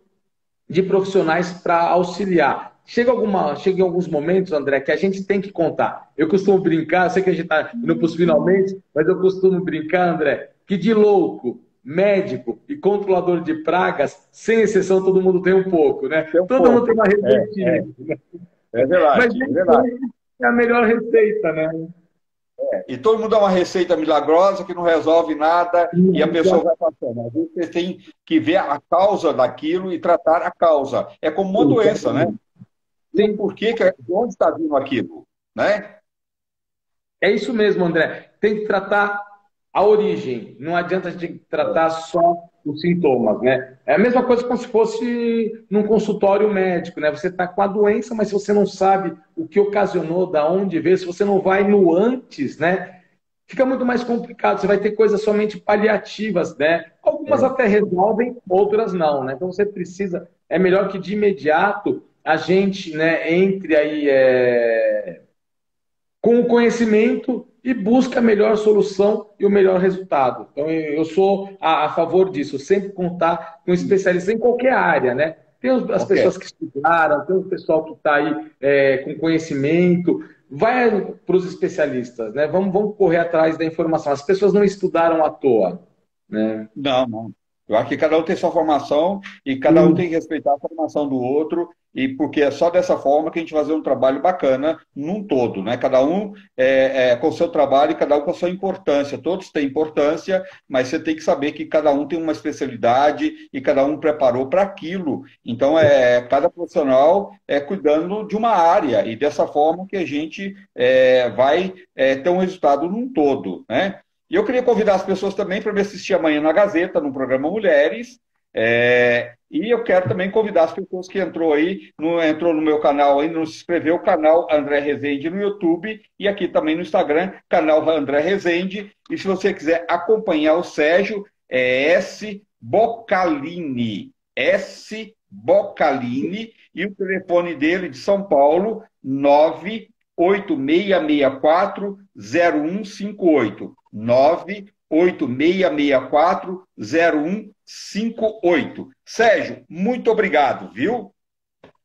S2: de profissionais para auxiliar. Chega em alguns momentos, André, que a gente tem que contar. Eu costumo brincar, eu sei que a gente está indo para os finalmente, mas eu costumo brincar, André, que de louco, médico e controlador de pragas, sem exceção, todo mundo tem um pouco, né?
S1: Tem um
S2: Todo mundo
S1: pouco.
S2: tem uma receitinha.
S1: É
S2: Mas
S1: verdade, é verdade.
S2: é a melhor receita, né?
S1: E todo mundo dá uma receita milagrosa que não resolve nada e a pessoa vai passando. Às vezes você tem que ver a causa daquilo e tratar a causa. É como uma doença, né? E o
S2: Sim,
S1: porquê, de onde está vindo aquilo, né?
S2: é isso mesmo, André. Tem que tratar a origem. Não adianta a gente tratar só os sintomas, né? É a mesma coisa como se fosse num consultório médico, né? Você está com a doença, mas se você não sabe o que ocasionou, da onde veio, se você não vai no antes, né? Fica muito mais complicado. Você vai ter coisas somente paliativas, né? Algumas até resolvem, outras não, né? Então você precisa, é melhor que de imediato a gente, né, entre aí com o conhecimento e busca a melhor solução e o melhor resultado. Então, eu sou a favor disso, sempre contar com especialistas em qualquer área, né? Tem as
S1: Ok.
S2: pessoas que estudaram, tem o pessoal que está aí com conhecimento, vai para os especialistas, né? Vamos correr atrás da informação. As pessoas não estudaram à toa, né?
S1: Não, não. Eu acho que cada um tem sua formação e cada um tem
S2: Sim.
S1: que respeitar a formação do outro, e porque é só dessa forma que a gente vai fazer um trabalho bacana num todo, né? Cada um com o seu trabalho e cada um com a sua importância. Todos têm importância, mas você tem que saber que cada um tem uma especialidade e cada um preparou para aquilo. Então, cada profissional cuidando de uma área, e dessa forma que a gente vai ter um resultado num todo, né? E eu queria convidar as pessoas também para me assistir amanhã na Gazeta, no programa Mulheres. E eu quero também convidar as pessoas que entrou no meu canal aí, não se inscreveu, o canal André Rezende no YouTube e aqui também no Instagram, canal André Rezende. E se você quiser acompanhar o Sérgio, é S Bocalini. S Bocalini. E o telefone dele de São Paulo, 986640158. 986640158. Sérgio, muito obrigado, viu?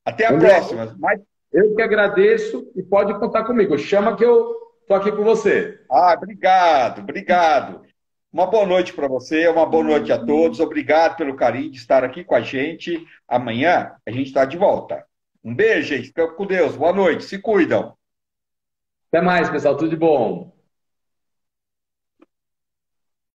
S1: Até a
S2: André,
S1: próxima. Mas,
S2: eu que agradeço e pode contar comigo. Chama que eu estou aqui com você.
S1: obrigado, obrigado. Uma boa noite para você, uma boa noite a todos. Obrigado pelo carinho de estar aqui com a gente. Amanhã a gente está de volta. Um beijo, gente. Fica com Deus. Boa noite. Se cuidam.
S2: Até mais, pessoal. Tudo de bom.